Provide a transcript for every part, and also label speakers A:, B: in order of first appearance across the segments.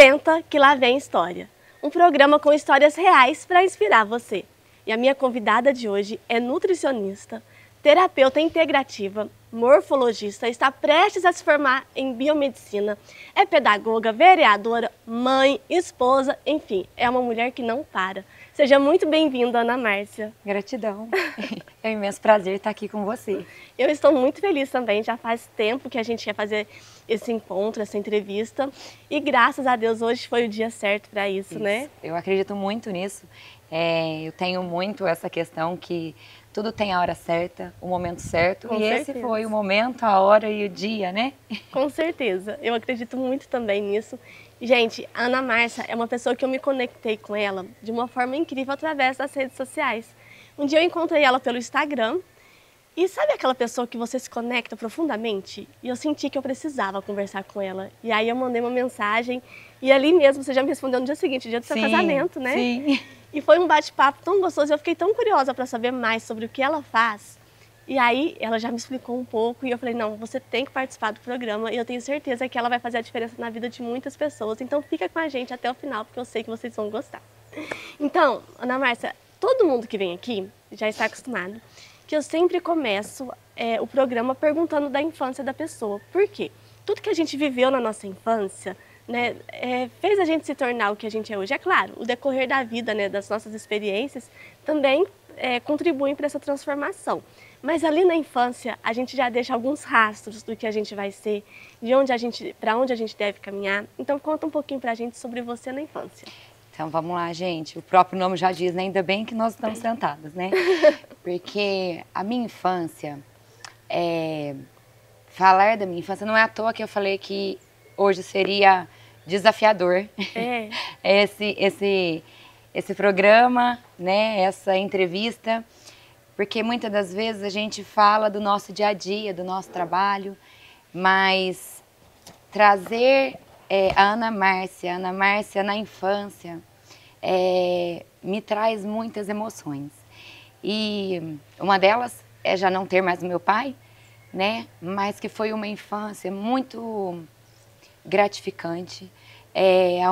A: Senta que lá vem história. Um programa com histórias reais para inspirar você. E a minha convidada de hoje é nutricionista, terapeuta integrativa, morfologista, está prestes a se formar em biomedicina, é pedagoga, vereadora, mãe, esposa, enfim, é uma mulher que não para. Seja muito bem-vinda, Ana Márcia.
B: Gratidão. É um imenso prazer estar aqui com você.
A: Eu estou muito feliz também, já faz tempo que a gente quer fazer esse encontro, essa entrevista, e graças a Deus hoje foi o dia certo para isso, né?
B: Eu acredito muito nisso. Eu tenho muito essa questão que tudo tem a hora certa, o momento certo,
A: Com
B: e
A: certeza.
B: esse foi o momento, a hora e o dia, né?
A: Com certeza, eu acredito muito também nisso. Gente, a Ana Márcia é uma pessoa que eu me conectei com ela de uma forma incrível através das redes sociais. Um dia eu encontrei ela pelo Instagram e sabe aquela pessoa que você se conecta profundamente? E eu senti que eu precisava conversar com ela. E aí eu mandei uma mensagem e ali mesmo você já me respondeu no dia seguinte, dia do seu casamento, né?
B: Sim.
A: E foi um bate-papo tão gostoso, eu fiquei tão curiosa para saber mais sobre o que ela faz. E aí ela já me explicou um pouco e eu falei, não, você tem que participar do programa e eu tenho certeza que ela vai fazer a diferença na vida de muitas pessoas. Então fica com a gente até o final, porque eu sei que vocês vão gostar. Então, Ana Márcia, todo mundo que vem aqui já está acostumado que eu sempre começo o programa perguntando da infância da pessoa. Por quê? Tudo que a gente viveu na nossa infância, né, fez a gente se tornar o que a gente é hoje. É claro, o decorrer da vida, né, das nossas experiências, também contribuem para essa transformação. Mas ali na infância, a gente já deixa alguns rastros do que a gente vai ser, para onde a gente deve caminhar. Então, conta um pouquinho para a gente sobre você na infância.
B: Então vamos lá, gente. O próprio nome já diz, né? Ainda bem que nós estamos sentadas, né? Porque a minha infância, falar da minha infância, não é à toa que eu falei que hoje seria desafiador esse programa, né? Essa entrevista, porque muitas das vezes a gente fala do nosso dia a dia, do nosso trabalho, mas trazer a Ana Márcia na infância, me traz muitas emoções. E uma delas é já não ter mais o meu pai, né? Mas que foi uma infância muito gratificante,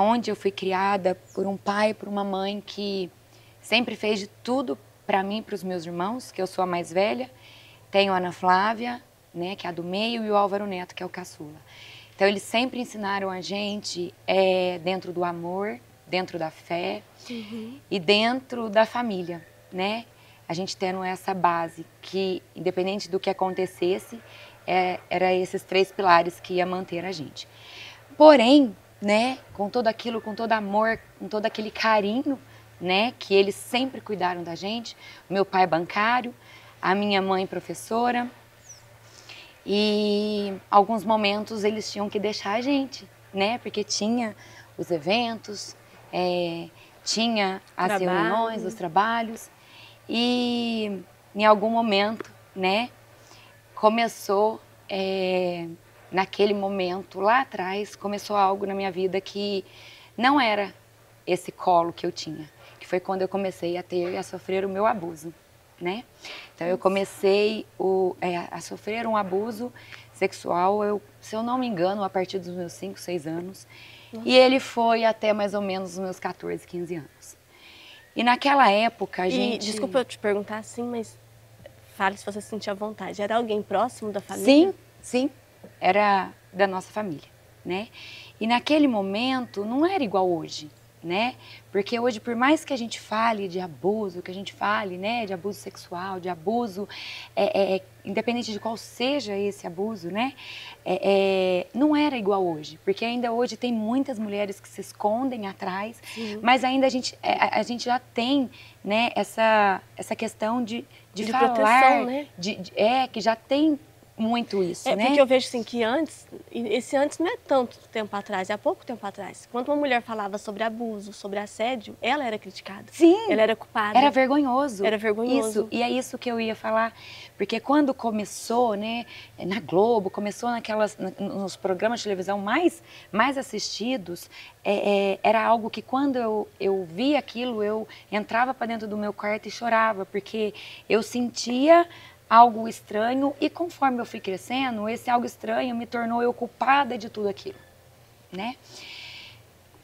B: onde eu fui criada por um pai, por uma mãe que sempre fez de tudo para mim, para os meus irmãos, que eu sou a mais velha. Tenho a Ana Flávia, né, que é a do meio, e o Álvaro Neto, que é o caçula. Então, eles sempre ensinaram a gente dentro do amor, dentro da fé e dentro da família, né? A gente tendo essa base que, independente do que acontecesse, era esses três pilares que ia manter a gente. Porém, né, com todo aquilo, com todo amor, com todo aquele carinho, né, que eles sempre cuidaram da gente, meu pai bancário, a minha mãe professora, e alguns momentos eles tinham que deixar a gente, né? Porque tinha os eventos, tinha as reuniões, os trabalhos. E em algum momento, né? Começou, naquele momento lá atrás, começou algo na minha vida que não era esse colo que eu tinha. Que foi quando eu comecei a sofrer o meu abuso. Né? Então eu comecei a sofrer um abuso sexual, se eu não me engano, a partir dos meus 5, 6 anos. Nossa. E ele foi até mais ou menos os meus 14, 15 anos. E naquela época a gente...
A: Desculpa eu te perguntar assim, mas fale se você sentir à vontade. Era alguém próximo da família?
B: Sim, sim. Era da nossa família, né? E naquele momento não era igual hoje. Né? Porque hoje, por mais que a gente fale de abuso, que a gente fale, né, de abuso sexual, de abuso, independente de qual seja esse abuso, né, não era igual hoje, porque ainda hoje tem muitas mulheres que se escondem atrás, mas ainda a gente já tem, né, essa questão de falar,
A: proteção, né?
B: Que já tem muito isso, né?
A: Porque eu vejo assim que antes, esse antes não é tanto tempo atrás, é há pouco tempo atrás. Quando uma mulher falava sobre abuso, sobre assédio, ela era criticada.
B: Sim.
A: Ela era culpada.
B: Era vergonhoso.
A: Era vergonhoso.
B: Isso, e é isso que eu ia falar. Porque quando começou, né, na Globo, começou nos programas de televisão mais assistidos, era algo que quando eu via aquilo, eu entrava para dentro do meu quarto e chorava, porque eu sentia algo estranho e conforme eu fui crescendo, esse algo estranho me tornou eu culpada de tudo aquilo, né?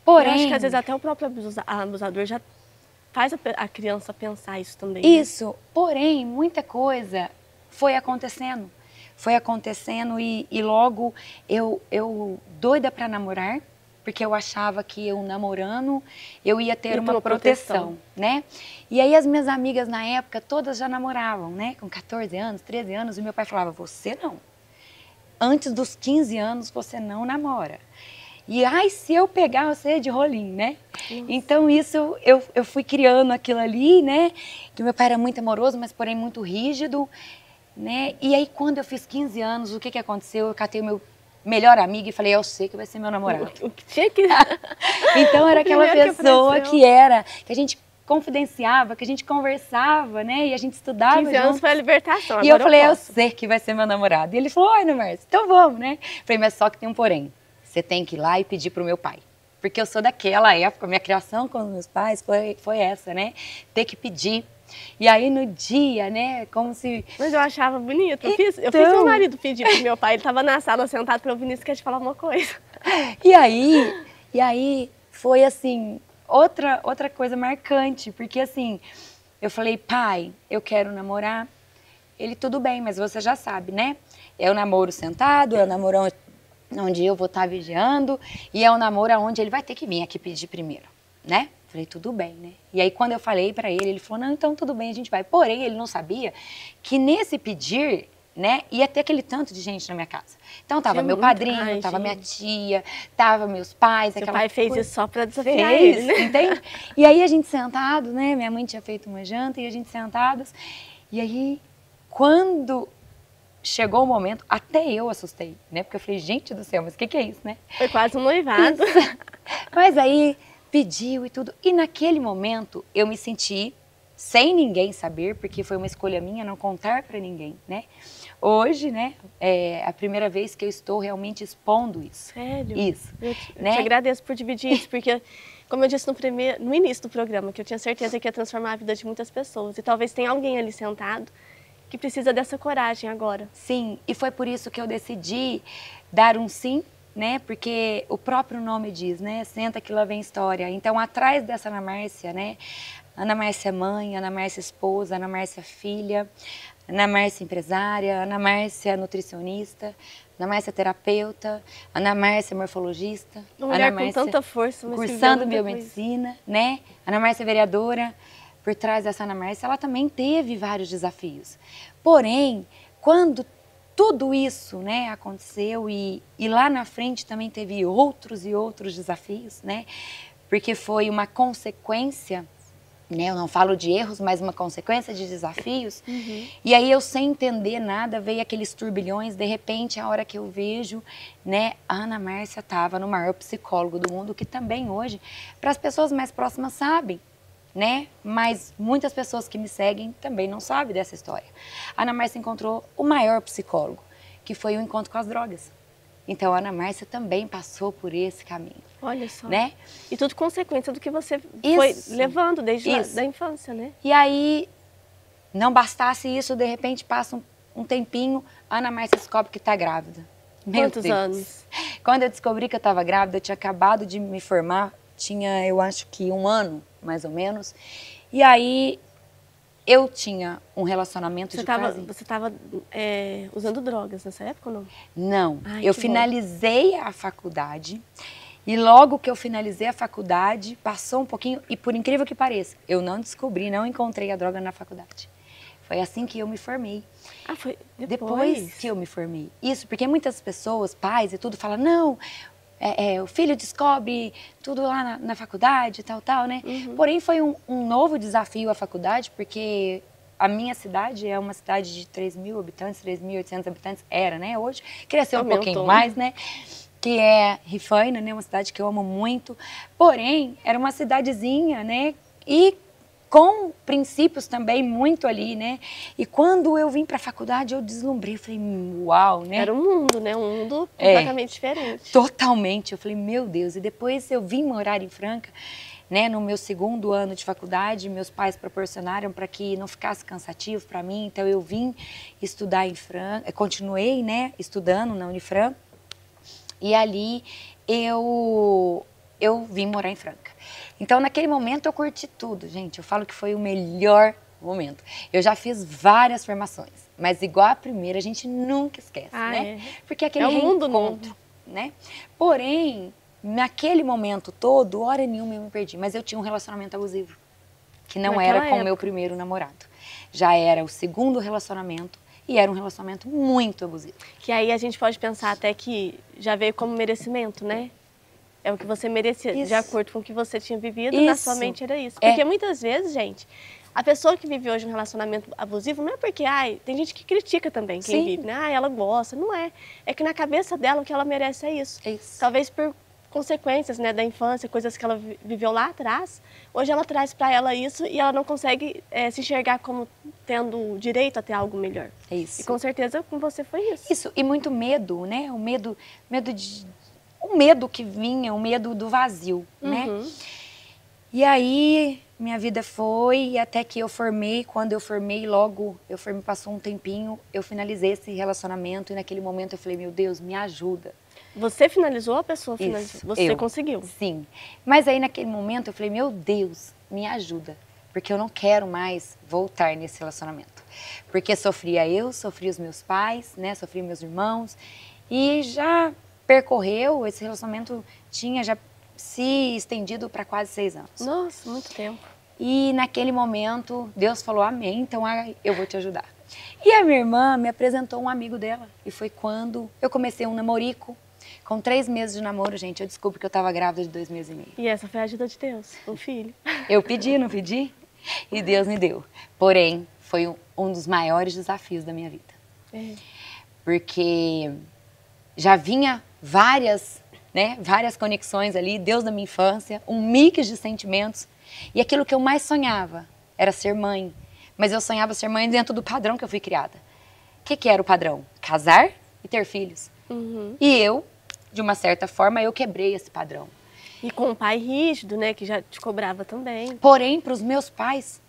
A: Eu acho que às vezes até o próprio abusador já faz a criança pensar isso também.
B: Isso, porém, muita coisa foi acontecendo. Foi acontecendo e logo eu doida para namorar, porque eu achava que eu namorando, eu ia ter uma proteção, né? E aí as minhas amigas na época, todas já namoravam, né? Com 14 anos, 13 anos, e meu pai falava, você não. Antes dos 15 anos, você não namora. E, ai, se eu pegar você de rolinho, né? Nossa. Então, isso, eu fui criando aquilo ali, né? Que meu pai era muito amoroso, mas porém muito rígido, né? E aí, quando eu fiz 15 anos, o que aconteceu? Eu catei o meu melhor amigo e falei, eu sei que vai ser meu namorado.
A: O que tinha que...
B: Então, era aquela pessoa que a gente confidenciava, que a gente conversava, né? E a gente estudava
A: 15 anos foi a libertação, agora
B: e eu falei, eu sei que vai ser meu namorado. E ele falou, ai, Márcia, então vamos, né? Falei, mas só que tem um porém. Você tem que ir lá e pedir pro meu pai. Porque eu sou daquela época, minha criação com os meus pais foi essa, né? Ter que pedir. E aí no dia, né, como se...
A: Mas eu achava bonito. Eu fiz meu marido pedir pro meu pai. Ele tava na sala sentado para o Vinícius quer te falar uma coisa.
B: E aí foi assim, outra coisa marcante. Porque assim, eu falei, pai, eu quero namorar. Ele, tudo bem, mas você já sabe, né? É o namoro sentado, é o namoro onde eu vou estar vigiando, e é um namoro onde ele vai ter que vir aqui pedir primeiro, né? Falei, tudo bem, né? E aí, quando eu falei pra ele falou, não, então tudo bem, a gente vai. Porém, ele não sabia que nesse pedir, né, ia ter aquele tanto de gente na minha casa. Então, tava meu padrinho, tava minha tia, tava meus pais.
A: Seu pai fez isso só pra desafiar
B: ele,
A: né?
B: Entende? E aí, a gente sentado, né, minha mãe tinha feito uma janta, e a gente sentados, e aí, quando... chegou o momento, até eu assustei, né? Porque eu falei, gente do céu, mas o que é isso, né?
A: Foi quase um noivado.
B: Mas aí pediu e tudo. E naquele momento eu me senti sem ninguém saber, porque foi uma escolha minha não contar para ninguém, né? Hoje, né, é a primeira vez que eu estou realmente expondo isso.
A: Sério?
B: Isso.
A: Eu te agradeço por dividir isso, porque, como eu disse no início do programa, que eu tinha certeza que ia transformar a vida de muitas pessoas. E talvez tenha alguém ali sentado que precisa dessa coragem agora.
B: Sim, e foi por isso que eu decidi dar um sim, né? Porque o próprio nome diz, né? Senta que lá vem história. Então, atrás dessa Ana Márcia, né? Ana Márcia mãe, Ana Márcia esposa, Ana Márcia filha, Ana Márcia empresária, Ana Márcia nutricionista, Ana Márcia terapeuta, Ana Márcia morfologista,
A: uma mulher Ana Márcia com tanta força, mas
B: cursando biomedicina, né? Ana Márcia vereadora. Por trás dessa Ana Márcia, ela também teve vários desafios. Porém, quando tudo isso, né, aconteceu e lá na frente também teve outros e outros desafios, né? Porque foi uma consequência, né? Eu não falo de erros, mas uma consequência de desafios.
A: Uhum.
B: E aí eu sem entender nada, veio aqueles turbilhões, de repente a hora que eu vejo, né, a Ana Márcia estava no maior psicólogo do mundo, que também hoje, para as pessoas mais próximas sabem, né? Mas muitas pessoas que me seguem também não sabem dessa história. A Ana Márcia encontrou o maior psicólogo, que foi o encontro com as drogas. Então a Ana Márcia também passou por esse caminho.
A: Olha só.
B: Né?
A: E tudo consequência do que você foi levando desde a infância, né?
B: E aí, não bastasse isso, de repente passa um tempinho, a Ana Márcia descobre que está grávida.
A: Quantos anos?
B: Quando eu descobri que eu estava grávida, eu tinha acabado de me formar, tinha, eu acho que 1 ano, mais ou menos. E aí, eu tinha um relacionamento de quase...
A: Você estava usando drogas nessa época ou não?
B: Não.
A: Ai,
B: eu finalizei a faculdade e logo que eu finalizei a faculdade, passou um pouquinho e por incrível que pareça, eu não descobri, não encontrei a droga na faculdade. Foi assim que eu me formei.
A: Ah, foi
B: depois que eu me formei. Isso, porque muitas pessoas, pais e tudo, falam, não... o filho descobre tudo lá na faculdade, tal, né?
A: Uhum.
B: Porém, foi um novo desafio a faculdade, porque a minha cidade é uma cidade de 3.000 habitantes, 3.800 habitantes, era, né? Hoje cresceu um pouquinho mais, né? Que é Rifaina, né? Uma cidade que eu amo muito. Porém, era uma cidadezinha, né? E com princípios também muito ali, né? E quando eu vim para a faculdade, eu deslumbrei, falei, uau, né?
A: Era um mundo, né? Um mundo completamente diferente.
B: Totalmente. Eu falei, meu Deus. E depois eu vim morar em Franca, né? No meu 2º ano de faculdade, meus pais proporcionaram para que não ficasse cansativo para mim. Então eu vim estudar em Franca, continuei, né? Estudando na Unifran. E ali eu eu vim morar em Franca. Então, naquele momento, eu curti tudo, gente. Eu falo que foi o melhor momento. Eu já fiz várias formações, mas igual a primeira, a gente nunca esquece, né? Porque aquele
A: mundo
B: reencontro, né? Porém, naquele momento todo, hora nenhuma eu me perdi. Mas eu tinha um relacionamento abusivo, que não era com o meu primeiro namorado. Já era o segundo relacionamento e era um relacionamento muito abusivo.
A: Que aí a gente pode pensar até que já veio como merecimento, né? É o que você merecia, de acordo com o que você tinha vivido, na sua mente era isso. Porque muitas vezes, gente, a pessoa que vive hoje um relacionamento abusivo não é porque, tem gente que critica também quem vive, né? Ela gosta, não é. É que na cabeça dela o que ela merece é isso. Talvez por consequências, né, da infância, coisas que ela viveu lá atrás, hoje ela traz para ela isso e ela não consegue se enxergar como tendo direito a ter algo melhor.
B: É isso.
A: E com certeza com você foi isso.
B: Isso, e muito medo, né? O medo que vinha, o medo do vazio, né? E aí, minha vida foi, até que eu formei. Quando eu formei, passou um tempinho, eu finalizei esse relacionamento e naquele momento eu falei, meu Deus, me ajuda.
A: Você finalizou ou a pessoa finalizou? Você conseguiu?
B: Sim. Mas aí naquele momento eu falei, meu Deus, me ajuda. Porque eu não quero mais voltar nesse relacionamento. Porque sofria os meus pais, né? Sofri meus irmãos. E já percorreu, esse relacionamento tinha já se estendido para quase 6 anos.
A: Nossa, muito tempo.
B: E naquele momento, Deus falou, amém, então eu vou te ajudar. E a minha irmã me apresentou um amigo dela. E foi quando eu comecei um namorico. Com 3 meses de namoro, gente, eu descobri que eu estava grávida de 2 meses e meio.
A: E essa foi a ajuda de Deus, um filho.
B: Eu pedi, não pedi? E Deus me deu. Porém, foi um dos maiores desafios da minha vida. Porque já vinha várias conexões ali, Deus da minha infância, um mix de sentimentos. E aquilo que eu mais sonhava era ser mãe. Mas eu sonhava ser mãe dentro do padrão que eu fui criada. O que era o padrão? Casar e ter filhos. E eu, de uma certa forma, eu quebrei esse padrão.
A: E com um pai rígido, né, que já te cobrava também.
B: Porém, para os meus pais,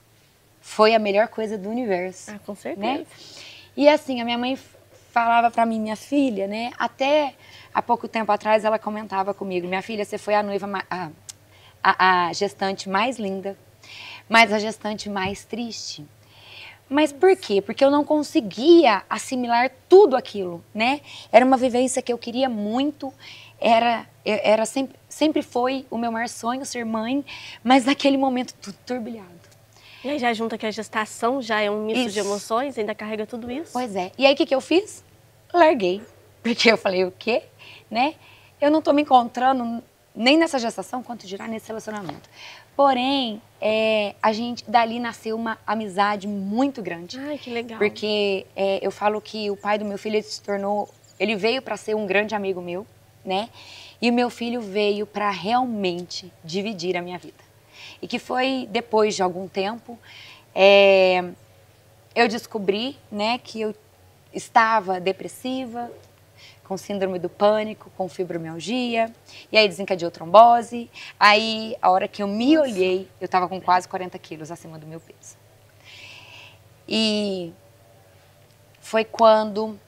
B: foi a melhor coisa do universo.
A: Ah, com certeza.
B: Né? E assim, a minha mãe falava para mim, minha filha, né, até há pouco tempo atrás ela comentava comigo, minha filha, você foi a noiva, a gestante mais linda, mas a gestante mais triste. Mas por quê? Porque eu não conseguia assimilar tudo aquilo, né? Era uma vivência que eu queria muito, sempre foi o meu maior sonho ser mãe, mas naquele momento tudo turbilhado.
A: E aí já junta que a gestação já é um misto de emoções, ainda carrega tudo isso.
B: Pois é. E aí o que eu fiz? Larguei. Porque eu falei, o quê? Né? Eu não tô me encontrando nem nessa gestação, quanto dirá nesse relacionamento. Porém, dali nasceu uma amizade muito grande.
A: Ai, que legal.
B: Porque eu falo que o pai do meu filho ele veio para ser um grande amigo meu, né? E o meu filho veio para realmente dividir a minha vida. E que foi depois de algum tempo, eu descobri, né, que eu estava depressiva, com síndrome do pânico, com fibromialgia, e aí desencadeou trombose. Aí, a hora que eu me olhei, eu estava com quase 40 quilos acima do meu peso. E foi quando,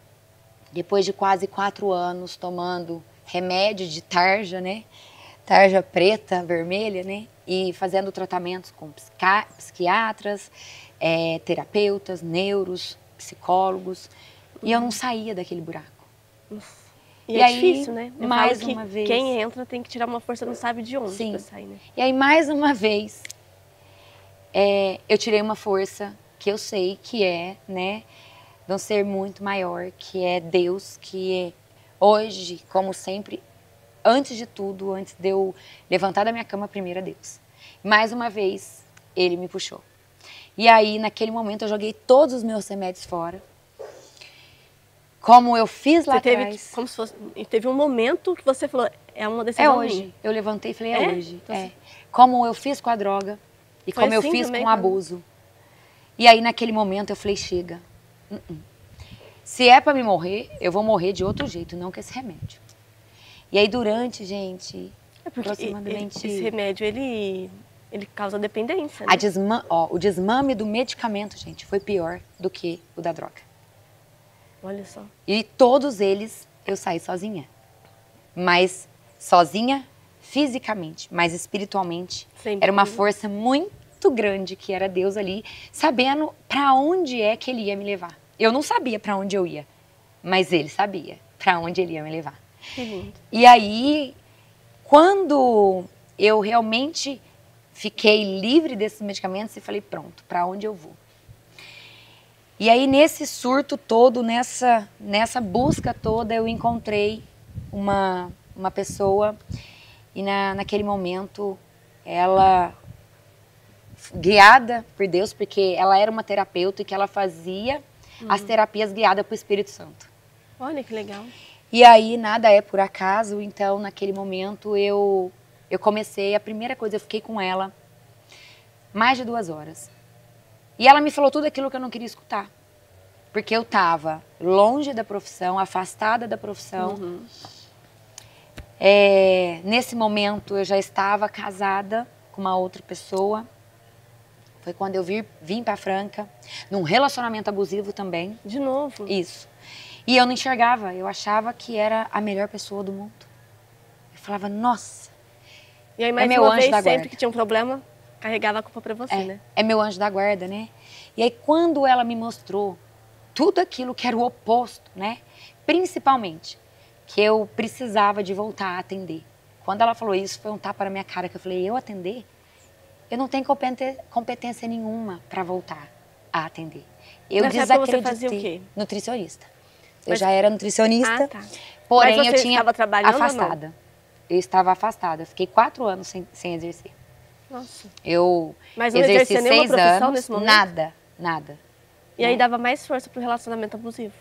B: depois de quase 4 anos tomando remédio de tarja, né? Tarja preta, vermelha, né? E fazendo tratamentos com psiquiatras, terapeutas, neuros, psicólogos. E eu não saía daquele buraco.
A: E é difícil, né?
B: Mais uma vez.
A: Quem entra tem que tirar uma força, não sabe de onde pra sair, né?
B: E aí, mais uma vez, eu tirei uma força que eu sei que né, de um ser muito maior, que é Deus, que hoje, como sempre, antes de tudo, antes de eu levantar da minha cama, primeiro é Deus. Mais uma vez, Ele me puxou. E aí, naquele momento, eu joguei todos os meus remédios fora. Como eu fiz lá atrás.
A: Como se fosse, teve um momento que você falou, é uma decisão
B: É hoje.
A: Minha.
B: Eu levantei e falei, é hoje. Então, como eu fiz com a droga e como eu fiz com o abuso. E aí, naquele momento, eu falei, chega. Se é pra me morrer, eu vou morrer de outro jeito, não com esse remédio. E aí, durante, gente, aproximadamente...
A: Esse remédio, ele causa dependência, né?
B: O desmame do medicamento, gente, foi pior do que o da droga.
A: Olha só.
B: E todos eles eu saí sozinha. Mas sozinha, fisicamente, mas espiritualmente.
A: Sem
B: Era uma
A: dúvida.
B: força muito grande que era Deus ali, sabendo para onde é que Ele ia me levar. Eu não sabia para onde eu ia, mas Ele sabia para onde Ele ia me levar.
A: Que lindo.
B: E aí, quando eu realmente fiquei livre desses medicamentos, eu falei, pronto, para onde eu vou? E aí, nesse surto todo, nessa busca toda, eu encontrei uma pessoa e naquele momento, ela, guiada por Deus, porque ela era uma terapeuta e que ela fazia as terapias guiadas pelo Espírito Santo.
A: Olha que legal.
B: E aí, nada é por acaso, então, naquele momento, eu comecei, a primeira coisa, eu fiquei com ela mais de 2 horas. E ela me falou tudo aquilo que eu não queria escutar. Porque eu estava longe da profissão, afastada da profissão. Nesse momento, eu já estava casada com uma outra pessoa. Foi quando eu vim para Franca, num relacionamento abusivo também.
A: De novo?
B: Isso. E eu não enxergava, eu achava que era a melhor pessoa do mundo. Eu falava, nossa,
A: E aí, mais
B: meu
A: uma
B: anjo
A: vez,
B: da
A: sempre
B: guarda.
A: que tinha um problema, carregava a culpa pra você, né?
B: é meu anjo da guarda, né? E aí, quando ela me mostrou tudo aquilo que era o oposto, né? Principalmente, que eu precisava de voltar a atender. Quando ela falou isso, foi um tapa na minha cara, que eu falei, eu atender? Eu não tenho competência nenhuma para voltar a atender. Eu
A: Nessa época você
B: desacreditei.
A: fazia o quê?
B: Nutricionista. Eu
A: Mas-
B: já era nutricionista,
A: Ah, tá.
B: porém
A: Mas você
B: eu tinha
A: estava trabalhando ou não?
B: afastada. Eu estava afastada. Eu fiquei 4 anos sem exercer.
A: Nossa.
B: Eu
A: Mas não
B: exerci
A: exercia nenhuma
B: 6
A: profissão
B: anos,
A: nesse momento?
B: nada.
A: E aí
B: né?
A: dava mais força pro relacionamento abusivo.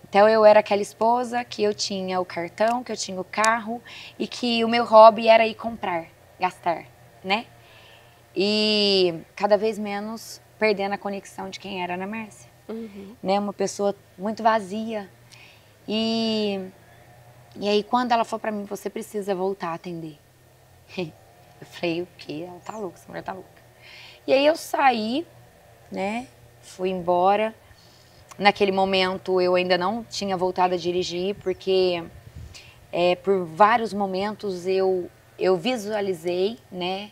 B: Então eu era aquela esposa que eu tinha o cartão, que eu tinha o carro e que o meu hobby era ir comprar, gastar, né? E cada vez menos perdendo a conexão de quem era a Ana Márcia, né? Uma pessoa muito vazia. E aí quando ela falou pra mim, você precisa voltar a atender. Eu falei, o quê? Ela tá louca, essa mulher tá louca. E aí eu saí, né? Fui embora. Naquele momento eu ainda não tinha voltado a dirigir, porque por vários momentos eu visualizei, né,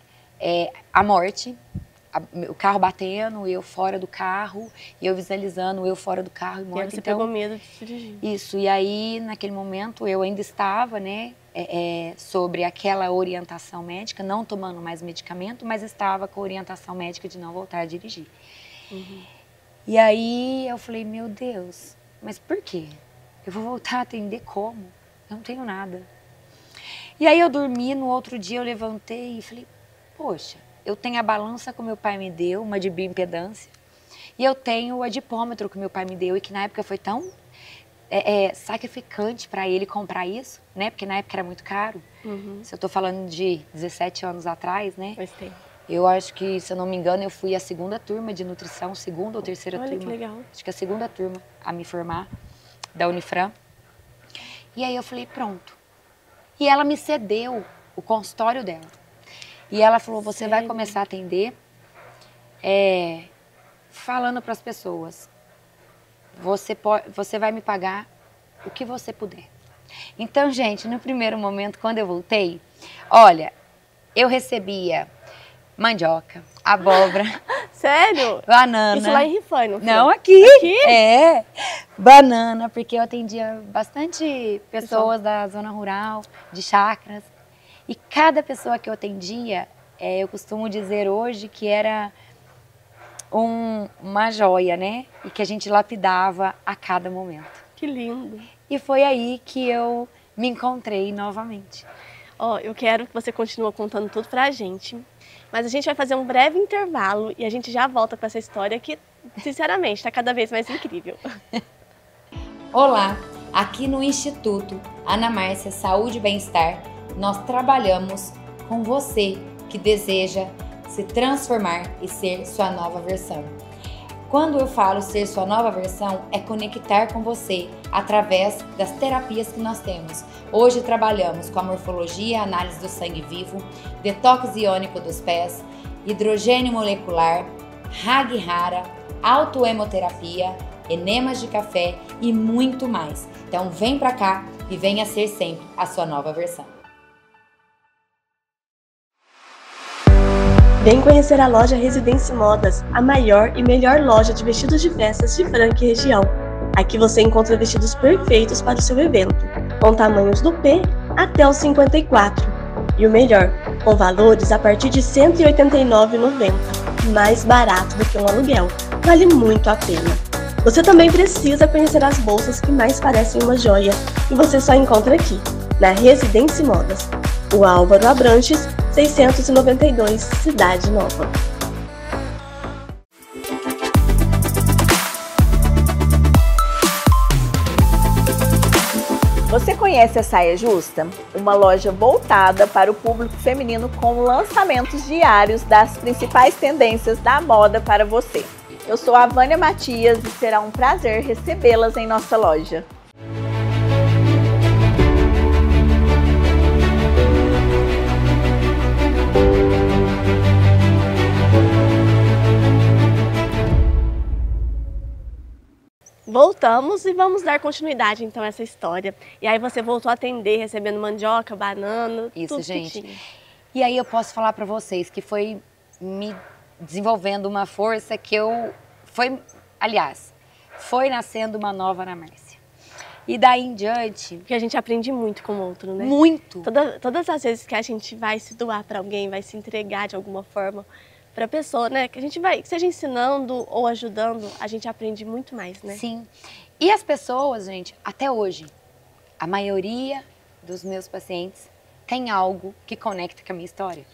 B: a morte, o carro batendo, eu fora do carro, e eu visualizando eu fora do carro e
A: E aí
B: morte.
A: você
B: Então,
A: pegou medo de dirigir.
B: isso, e aí naquele momento eu ainda estava, né, sobre aquela orientação médica, não tomando mais medicamento, mas estava com a orientação médica de não voltar a dirigir. E aí eu falei, meu Deus, mas por quê? Eu vou voltar a atender como? Eu não tenho nada. E aí eu dormi, no outro dia eu levantei e falei, poxa, eu tenho a balança que meu pai me deu, uma de bioimpedância, e eu tenho o adipômetro que meu pai me deu, e que na época foi tão sacrificante para ele comprar isso, né? Porque na época era muito caro. Se eu tô falando de 17 anos atrás, né?
A: Faz tempo.
B: Eu acho que, se eu não me engano, eu fui a 2ª turma de nutrição, 2ª ou 3ª turma.
A: Olha que legal.
B: Acho que a 2ª turma a me formar, da Unifran. E aí eu falei, pronto. E ela me cedeu o consultório dela. E ela falou, você vai começar a atender falando para as pessoas. Você vai me pagar o que você puder. Então, gente, no primeiro momento, quando eu voltei, olha, eu recebia mandioca, abóbora,
A: Sério?
B: banana.
A: Isso lá em Rifai, não foi?
B: Não, aqui.
A: Aqui?
B: Banana, porque eu atendia bastante pessoas da zona rural, de chácaras. E cada pessoa que eu atendia, eu costumo dizer hoje que era uma joia, né? E que a gente lapidava a cada momento.
A: Que lindo.
B: E foi aí que eu me encontrei novamente.
A: Ó, eu quero que você continue contando tudo pra gente. Mas a gente vai fazer um breve intervalo e a gente já volta com essa história que, sinceramente, está cada vez mais incrível.
B: Olá, aqui no Instituto Ana Márcia Saúde e Bem-Estar, nós trabalhamos com você que deseja se transformar e ser sua nova versão. Quando eu falo ser sua nova versão, é conectar com você através das terapias que nós temos. Hoje trabalhamos com a morfologia, análise do sangue vivo, detox iônico dos pés, hidrogênio molecular, Hag Hara, autoemoterapia, enemas de café e muito mais. Então vem pra cá e venha ser sempre a sua nova versão.
A: Vem conhecer a loja Residência Modas, a maior e melhor loja de vestidos de festas de Franca e região. Aqui você encontra vestidos perfeitos para o seu evento, com tamanhos do P até o 54. E o melhor, com valores a partir de R$ 189,90, mais barato do que um aluguel. Vale muito a pena. Você também precisa conhecer as bolsas que mais parecem uma joia, e você só encontra aqui, na Residência Modas, Rua Álvaro Abranches, 692, Cidade Nova.
C: Você conhece a Saia Justa? Uma loja voltada para o público feminino com lançamentos diários das principais tendências da moda para você. Eu sou a Vânia Matias e será um prazer recebê-las em nossa loja.
A: Voltamos e vamos dar continuidade então a essa história. E aí você voltou a atender, recebendo mandioca, banana,
B: Isso,
A: tudo
B: gente.
A: que tinha.
B: E aí eu posso falar para vocês que foi me desenvolvendo uma força que foi nascendo uma nova Ana Márcia. E daí em diante...
A: Porque a gente aprende muito com o outro, né?
B: Muito!
A: Todas as vezes que a gente vai se doar para alguém, vai se entregar de alguma forma para a pessoa, né? Que a gente vai, seja ensinando ou ajudando, a gente aprende muito mais, né?
B: Sim. E as pessoas, gente, até hoje, a maioria dos meus pacientes tem algo que conecta com a minha história.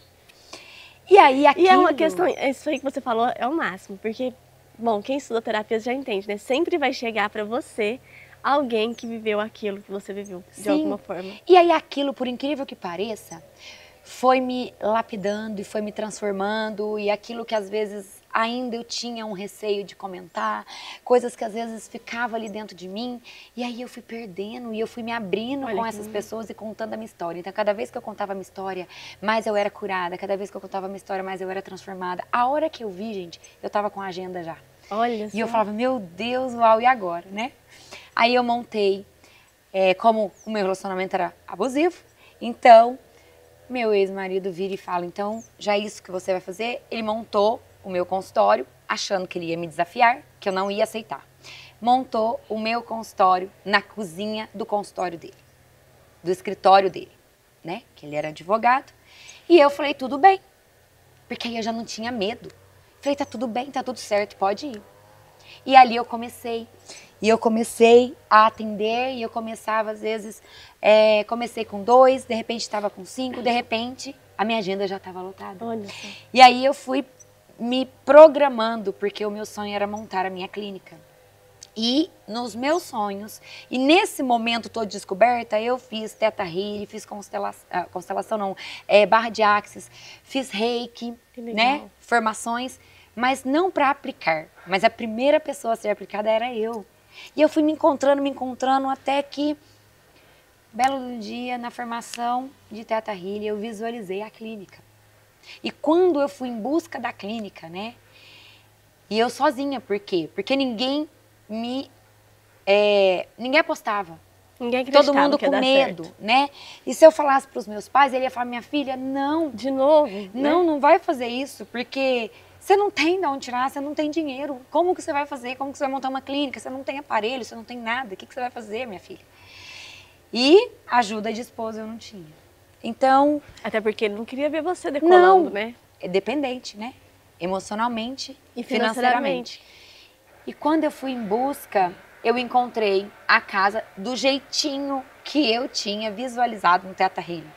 B: E aí aquilo...
A: E é uma questão, isso aí que você falou é o máximo, porque, bom, quem estuda terapia já entende, né? Sempre vai chegar para você alguém que viveu aquilo que você viveu, de alguma forma.
B: E aí aquilo, por incrível que pareça, foi me lapidando e foi me transformando, e aquilo que às vezes ainda eu tinha um receio de comentar, coisas que às vezes ficavam ali dentro de mim, e aí eu fui perdendo e eu fui me abrindo com essas pessoas e contando a minha história. Então cada vez que eu contava a minha história, mais eu era curada, cada vez que eu contava a minha história, mais eu era transformada. A hora que eu vi, gente, eu tava com a agenda já.
A: Olha só.
B: E eu falava, meu Deus, uau, e agora, né? Aí eu montei, como o meu relacionamento era abusivo, então meu ex-marido vira e fala, então já é isso que você vai fazer? Ele montou o meu consultório, achando que ele ia me desafiar, que eu não ia aceitar. Montou o meu consultório na cozinha do consultório dele, do escritório dele, né? Que ele era advogado. E eu falei, tudo bem, porque aí eu já não tinha medo. Falei, tá tudo bem, tá tudo certo, pode ir. E ali eu comecei. E eu comecei a atender e eu começava, às vezes, comecei com 2, de repente estava com 5, de repente a minha agenda já estava lotada.
A: Olha só.
B: E aí eu fui me programando, porque o meu sonho era montar a minha clínica. E nos meus sonhos, e nesse momento todo de descoberta, eu fiz Theta Healing, fiz constelação não, barra de Axis, fiz Reiki, né, formações, mas não para aplicar. Mas a primeira pessoa a ser aplicada era eu. E eu fui me encontrando até que, belo dia, na formação de Theta Healing, eu visualizei a clínica. E quando eu fui em busca da clínica, né, e eu sozinha, por quê? Porque ninguém apostava.
A: Ninguém acreditava.
B: Todo mundo
A: que ia
B: com
A: dar
B: medo,
A: certo.
B: né? E se eu falasse para os meus pais, ele ia falar, minha filha, não.
A: De novo,
B: Não,
A: né?
B: não vai fazer isso, porque você não tem de onde tirar, você não tem dinheiro. Como que você vai fazer? Como que você vai montar uma clínica? Você não tem aparelho, você não tem nada. O que você vai fazer, minha filha? E ajuda de esposa eu não tinha. Então...
A: Até porque ele não queria ver você decolando,
B: não,
A: né?
B: é dependente, né? Emocionalmente
A: E
B: financeiramente. E quando eu fui em busca, eu encontrei a casa do jeitinho que eu tinha visualizado no Theta Healing.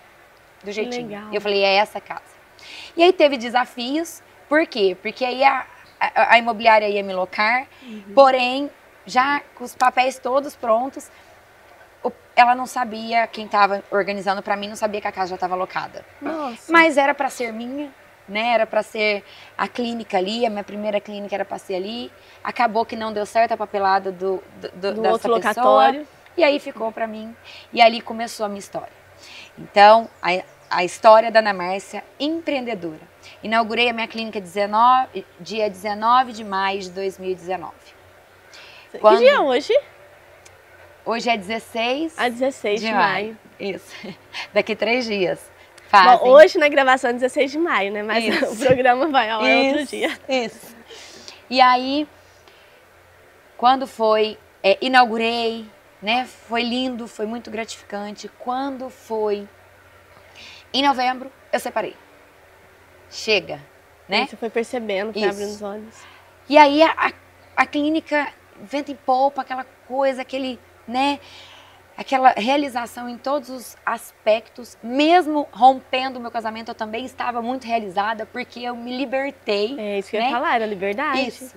B: Do jeitinho.
A: Legal.
B: E eu falei, é essa casa. E aí teve desafios. Por quê? Porque aí a imobiliária ia me locar, porém, já com os papéis todos prontos, ela não sabia, quem estava organizando para mim, não sabia que a casa já estava locada.
A: Nossa.
B: Mas era para ser minha, né? Era para ser a clínica ali, a minha primeira clínica era para ser ali. Acabou que não deu certo a papelada
A: Do
B: dessa
A: outro
B: pessoa.
A: locatório.
B: E aí ficou para mim. E ali começou a minha história. Então, a história da Ana Márcia, empreendedora. Inaugurei a minha clínica dia 19 de maio de 2019.
A: Que dia é hoje?
B: Hoje é 16
A: A 16 de maio.
B: Isso. Daqui 3 dias. Fazem.
A: Bom, hoje na gravação é 16 de maio, né? Mas
B: Isso.
A: o programa vai ao ar outro dia.
B: Isso. E aí, quando foi, inaugurei, né? Foi lindo, foi muito gratificante. Quando foi em novembro, eu separei. Chega, né?
A: Você foi percebendo, foi
B: Isso.
A: abrindo os olhos.
B: E aí a clínica vento em polpa, aquela coisa, aquele, né? Aquela realização em todos os aspectos, mesmo rompendo o meu casamento, eu também estava muito realizada, porque eu me libertei.
A: É isso que eu
B: né?
A: ia falar, era liberdade.
B: Isso.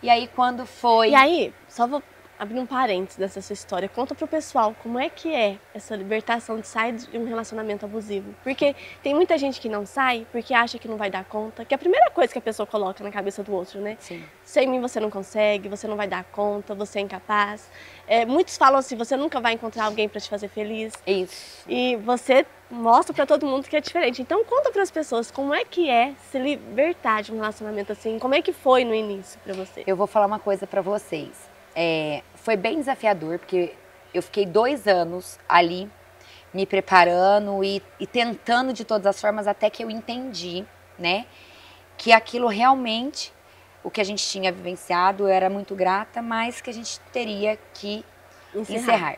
B: E aí quando foi...
A: E aí, só vou abrir um parênteses dessa sua história. Conta pro pessoal como é que é essa libertação de sair de um relacionamento abusivo. Porque tem muita gente que não sai porque acha que não vai dar conta, que é a primeira coisa que a pessoa coloca na cabeça do outro, né?
B: Sim.
A: Sem mim você não consegue, você não vai dar conta, você é incapaz. Muitos falam assim, você nunca vai encontrar alguém para te fazer feliz.
B: Isso.
A: E você mostra para todo mundo que é diferente. Então conta para as pessoas como é que é se libertar de um relacionamento assim, como é que foi no início para você?
B: Eu vou falar uma coisa pra vocês. Foi bem desafiador, porque eu fiquei 2 anos ali, me preparando e tentando de todas as formas, até que eu entendi, né, que aquilo realmente, o que a gente tinha vivenciado, eu era muito grata, mas que a gente teria que encerrar.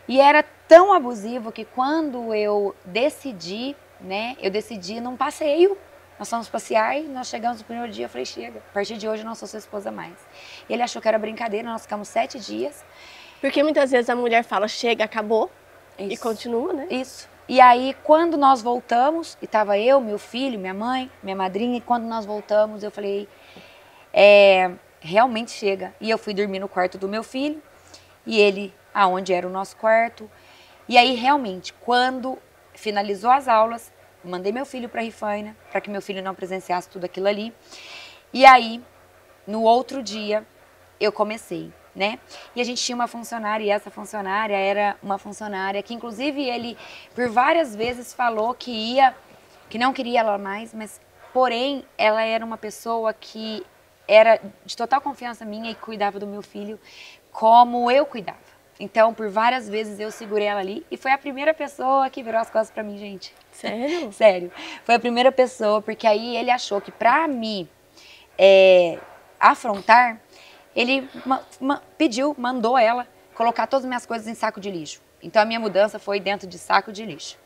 B: E era tão abusivo que quando eu decidi, né, eu decidi num passeio. Nós fomos passear e nós chegamos no primeiro dia, eu falei, chega, a partir de hoje eu não sou sua esposa mais. Ele achou que era brincadeira, nós ficamos 7 dias.
A: Porque muitas vezes a mulher fala, chega, acabou,
B: Isso.
A: e continua, né?
B: Isso. E aí, quando nós voltamos, e tava eu, meu filho, minha mãe, minha madrinha, e quando nós voltamos, eu falei, realmente chega. E eu fui dormir no quarto do meu filho, e ele, aonde era o nosso quarto. E aí, realmente, quando finalizou as aulas, mandei meu filho para a Rifaina, para que meu filho não presenciasse tudo aquilo ali. E aí, no outro dia, eu comecei, né? E a gente tinha uma funcionária, e essa funcionária era uma funcionária que, inclusive, ele, por várias vezes, falou que não queria ela mais, mas, porém, ela era uma pessoa que era de total confiança minha e cuidava do meu filho como eu cuidava. Então, por várias vezes eu segurei ela ali e foi a primeira pessoa que virou as costas pra mim, gente.
A: Sério?
B: Sério. Foi a primeira pessoa, porque aí ele achou que pra me afrontar, ele mandou ela colocar todas as minhas coisas em saco de lixo. Então, a minha mudança foi dentro de saco de lixo.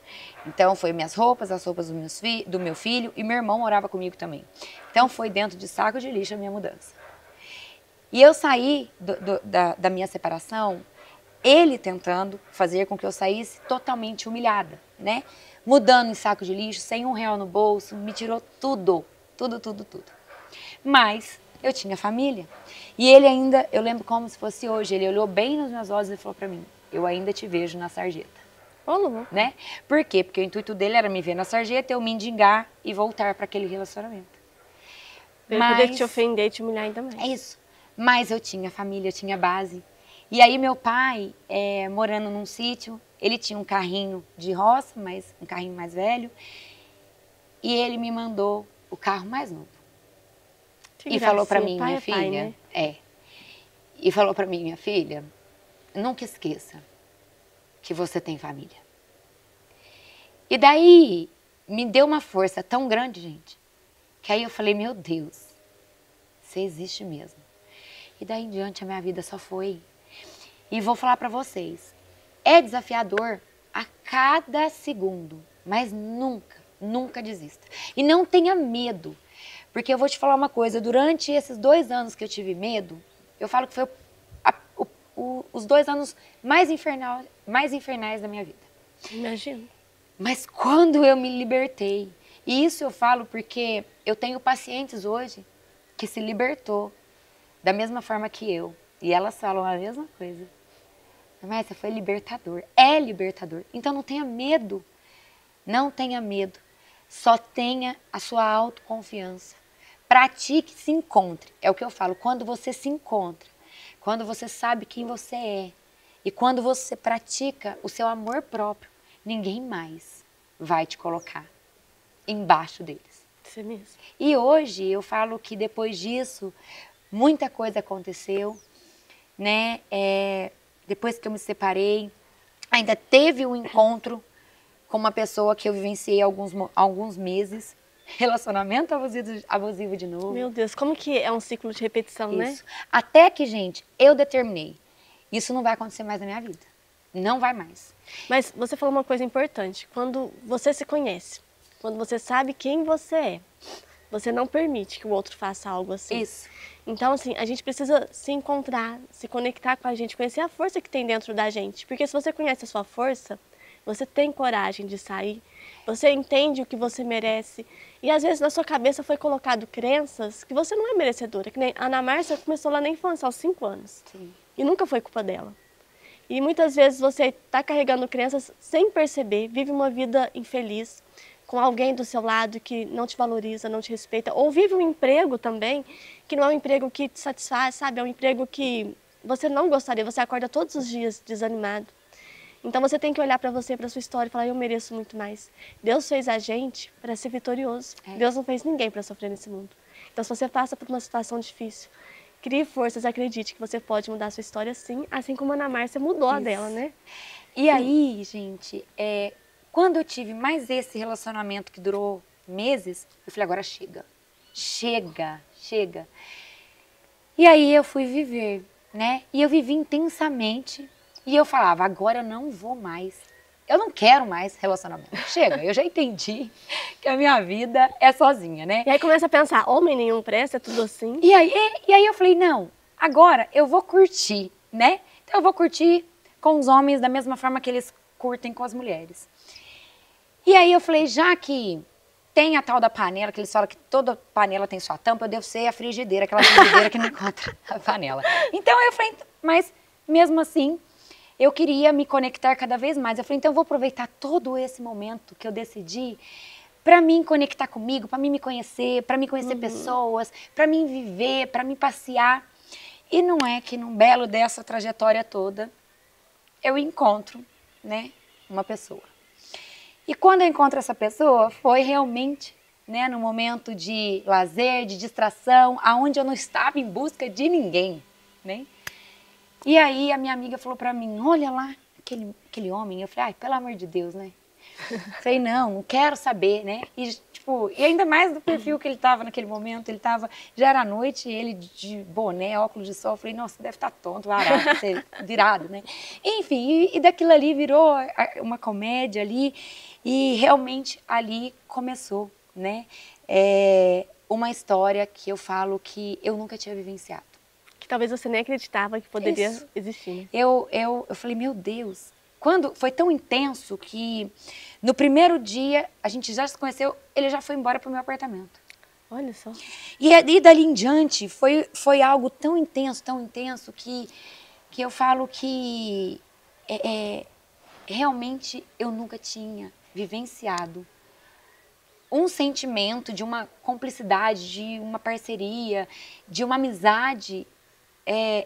B: Então, foi minhas roupas, as roupas do meu filho e meu irmão morava comigo também. Então, foi dentro de saco de lixo a minha mudança. E eu saí da minha separação, ele tentando fazer com que eu saísse totalmente humilhada, né? Mudando em saco de lixo, sem R$1 no bolso, me tirou tudo. Mas eu tinha família. E ele ainda, eu lembro como se fosse hoje, ele olhou bem nos meus olhos e falou pra mim, eu ainda te vejo na sarjeta.
A: Ô,
B: né? Por quê? Porque o intuito dele era me ver na sarjeta, eu me indigar e voltar para aquele relacionamento.
A: Ele poder te ofender e te humilhar ainda mais.
B: É isso. Mas eu tinha família, eu tinha base. E aí meu pai, morando num sítio, ele tinha um carrinho de roça, mas um carrinho mais velho, e ele me mandou o carro mais novo. E falou para mim, minha filha,
A: pai, né?
B: E falou para mim, minha filha, nunca esqueça que você tem família. E daí me deu uma força tão grande, gente, que aí eu falei, meu Deus, você existe mesmo. E daí em diante a minha vida só foi. E vou falar para vocês, é desafiador a cada segundo, mas nunca desista. E não tenha medo, porque eu vou te falar uma coisa, durante esses 2 anos que eu tive medo, eu falo que foi os 2 anos mais infernais da minha vida.
A: Imagino.
B: Mas quando eu me libertei, e isso eu falo porque eu tenho pacientes hoje que se libertou da mesma forma que eu. E elas falam a mesma coisa. Mas foi libertador, é libertador. Então não tenha medo, não tenha medo. Só tenha a sua autoconfiança. Pratique, se encontre. É o que eu falo, quando você se encontra, quando você sabe quem você é e quando você pratica o seu amor próprio, ninguém mais vai te colocar embaixo deles.
A: Isso mesmo.
B: E hoje eu falo que depois disso, muita coisa aconteceu, né? Depois que eu me separei, ainda teve um encontro com uma pessoa que eu vivenciei alguns meses. Relacionamento abusivo de novo.
A: Meu Deus, como que é um ciclo de repetição, né?
B: Isso. Até que, gente, eu determinei. Isso não vai acontecer mais na minha vida. Não vai mais.
A: Mas você falou uma coisa importante. Quando você se conhece, quando você sabe quem você é, você não permite que o outro faça algo assim.
B: Isso.
A: Então, assim, a gente precisa se encontrar, se conectar com a gente, conhecer a força que tem dentro da gente. Porque se você conhece a sua força, você tem coragem de sair, você entende o que você merece. E às vezes na sua cabeça foi colocado crenças que você não é merecedora. Que nem a Ana Márcia começou lá na infância, aos 5 anos.
B: Sim.
A: E nunca foi culpa dela. E muitas vezes você está carregando crenças sem perceber, vive uma vida infeliz, com alguém do seu lado que não te valoriza, não te respeita. Ou vive um emprego também, que não é um emprego que te satisfaz, sabe? É um emprego que você não gostaria, você acorda todos os dias desanimado. Então você tem que olhar para você, para sua história e falar, eu mereço muito mais. Deus fez a gente para ser vitorioso. Deus não fez ninguém para sofrer nesse mundo. Então se você passa por uma situação difícil, crie forças, acredite que você pode mudar a sua história sim, assim como a Ana Márcia mudou a dela, né?
B: E aí, gente, quando eu tive mais esse relacionamento que durou meses, eu falei, agora chega. Chega, chega. E aí eu fui viver, né? E eu vivi intensamente. E eu falava, agora eu não vou mais. Eu não quero mais relacionamento. Chega, eu já entendi que a minha vida é sozinha, né?
A: E aí começa a pensar, homem nenhum presta, é tudo assim.
B: E aí eu falei, não, agora eu vou curtir, né? Então eu vou curtir com os homens da mesma forma que eles curtem com as mulheres. E aí eu falei, já que tem a tal da panela, que eles falam que toda panela tem sua tampa, eu devo ser a frigideira, aquela frigideira que não encontra a panela. Então eu falei, mas mesmo assim, eu queria me conectar cada vez mais. Eu falei, então eu vou aproveitar todo esse momento que eu decidi para mim conectar comigo, para mim me conhecer, para mim conhecer pessoas, para mim viver, para mim passear. E não é que num belo dessa trajetória toda, eu encontro, né, uma pessoa. E quando eu encontro essa pessoa, foi realmente, né, num momento de lazer, de distração, aonde eu não estava em busca de ninguém, né? E aí a minha amiga falou pra mim, olha lá, aquele homem. Eu falei, ai, pelo amor de Deus, né? Falei, não quero saber, né? E, tipo, e ainda mais do perfil que ele tava naquele momento, já era noite, ele de boné, óculos de sol. Eu falei, nossa, deve estar tonto, virado, né? Enfim, e daquilo ali virou uma comédia ali, e realmente ali começou, né? Uma história que eu falo que eu nunca tinha vivenciado.
A: Que talvez você nem acreditava que poderia existir. Né?
B: Eu falei, meu Deus, quando foi tão intenso que no primeiro dia a gente já se conheceu, ele já foi embora pro meu apartamento.
A: Olha só.
B: E dali em diante foi algo tão intenso que eu falo que realmente eu nunca tinha vivenciado um sentimento de uma cumplicidade, de uma parceria, de uma amizade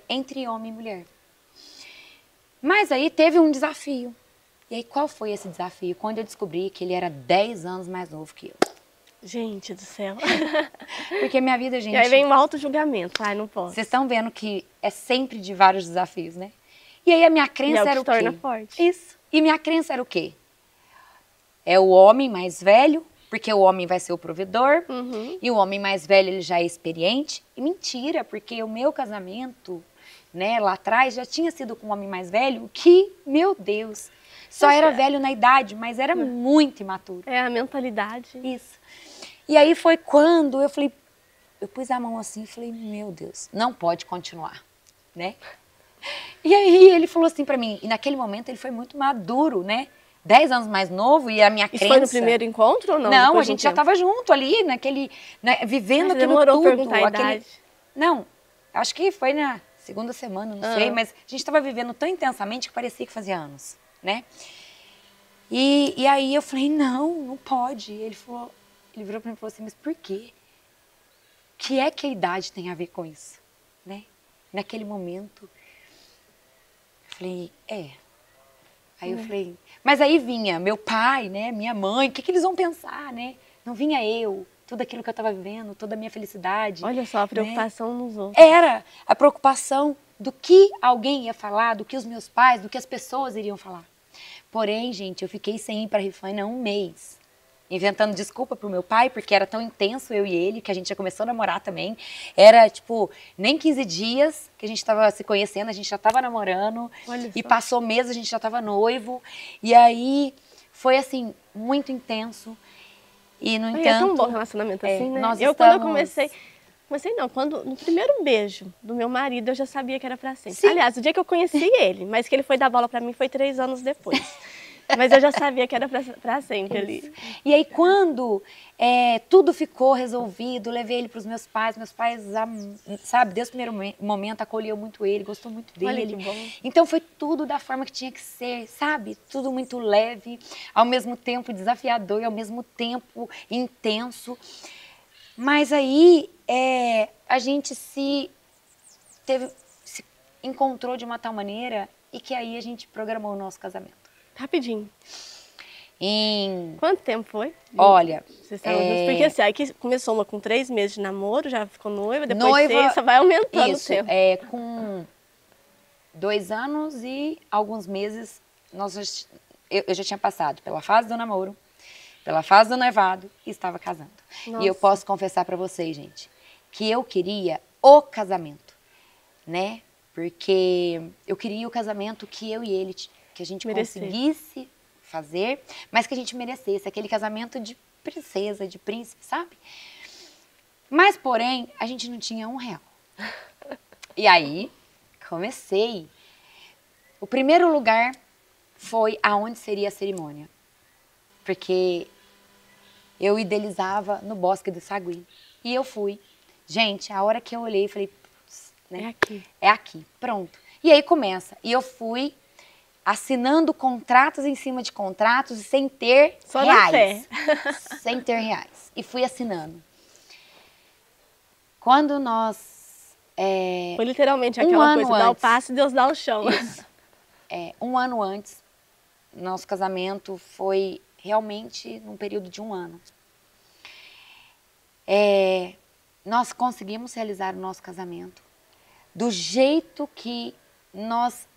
B: entre homem e mulher. Mas aí teve um desafio. E aí qual foi esse desafio? Quando eu descobri que ele era 10 anos mais novo que eu.
A: Gente do céu.
B: Porque minha vida, gente...
A: E aí vem um auto-julgamento. Ai, não posso.
B: Vocês estão vendo que é sempre de vários desafios, né? E aí a minha crença era o quê?
A: torna forte.
B: Isso. E minha crença era o quê? É o homem mais velho, porque o homem vai ser o provedor, e o homem mais velho ele já é experiente. E mentira, porque o meu casamento, né, lá atrás, já tinha sido com um homem mais velho que, meu Deus, só era velho na idade, mas era muito imaturo.
A: É a mentalidade.
B: Isso. E aí foi quando eu falei, eu pus a mão assim e falei, meu Deus, não pode continuar, né? E aí ele falou assim pra mim, e naquele momento ele foi muito maduro, né? 10 anos mais novo e a minha crença...
A: Isso foi no primeiro encontro ou não?
B: Não,
A: Depois
B: a gente já estava junto ali, vivendo aquilo
A: demorou
B: tudo.
A: Perguntar a idade.
B: Não, acho que foi na segunda semana, não sei, mas a gente estava vivendo tão intensamente que parecia que fazia anos, né? E aí eu falei, não pode. Ele virou para mim e falou assim, mas por quê? O que é que a idade tem a ver com isso, né? Naquele momento, eu falei, Aí eu falei, mas aí vinha meu pai, né, minha mãe, o que eles vão pensar, né? Não vinha eu, tudo aquilo que eu estava vivendo, toda a minha felicidade.
A: Olha só, a preocupação nos outros.
B: Era a preocupação do que alguém ia falar, do que os meus pais, do que as pessoas iriam falar. Porém, gente, eu fiquei sem ir para Rifânia 1 mês. Inventando desculpa pro meu pai, porque era tão intenso eu e ele, que a gente já começou a namorar também. Era, tipo, nem 15 dias que a gente tava se conhecendo, a gente já tava namorando.
A: Olha
B: E
A: só.
B: passou meses, a gente já tava noivo. E aí, foi assim, muito intenso. E, no
A: Ai,
B: entanto...
A: é tão bom relacionamento assim, né?
B: nós
A: Quando eu
B: estamos...
A: comecei não, no primeiro beijo do meu marido, eu já sabia que era pra sempre.
B: Sim.
A: Aliás, o dia que eu conheci ele, mas que ele foi dar bola pra mim foi 3 anos depois. Mas eu já sabia que era pra sempre ali.
B: E aí, quando tudo ficou resolvido, levei ele para os meus pais, sabe, desde o primeiro momento acolheu muito ele, gostou muito dele.
A: Olha que bom.
B: Então foi tudo da forma que tinha que ser, sabe? Tudo muito leve, ao mesmo tempo desafiador e ao mesmo tempo intenso. Mas aí a gente se encontrou de uma tal maneira e que aí a gente programou o nosso casamento.
A: Rapidinho.
B: Em...
A: Quanto tempo foi?
B: Olha...
A: Vocês estavam juntos? Porque assim, aí que começou uma com 3 meses de namoro, já ficou noiva, depois 6, só vai aumentando o tempo.
B: Com 2 anos e alguns meses, eu já tinha passado pela fase do namoro, pela fase do noivado e estava casando.
A: Nossa.
B: E eu posso confessar pra vocês, gente, que eu queria o casamento, né? Porque eu queria o casamento que eu e ele, que a gente conseguisse fazer, mas que a gente merecesse, aquele casamento de princesa, de príncipe, sabe? Mas, porém, a gente não tinha R$1. E aí, comecei. O primeiro lugar foi aonde seria a cerimônia. Porque eu idealizava no Bosque do Sagui. E eu fui. Gente, a hora que eu olhei, falei, putz, né?
A: É aqui.
B: É aqui, pronto. E aí começa. E eu fui assinando contratos em cima de contratos sem ter
A: Só na
B: reais.
A: fé.
B: Sem ter reais. E fui assinando. Quando nós...
A: Foi literalmente aquela coisa, dá o
B: antes.
A: passo e Deus dá o chão.
B: Isso. 1 ano antes, nosso casamento foi realmente num período de 1 ano. Nós conseguimos realizar o nosso casamento do jeito que nós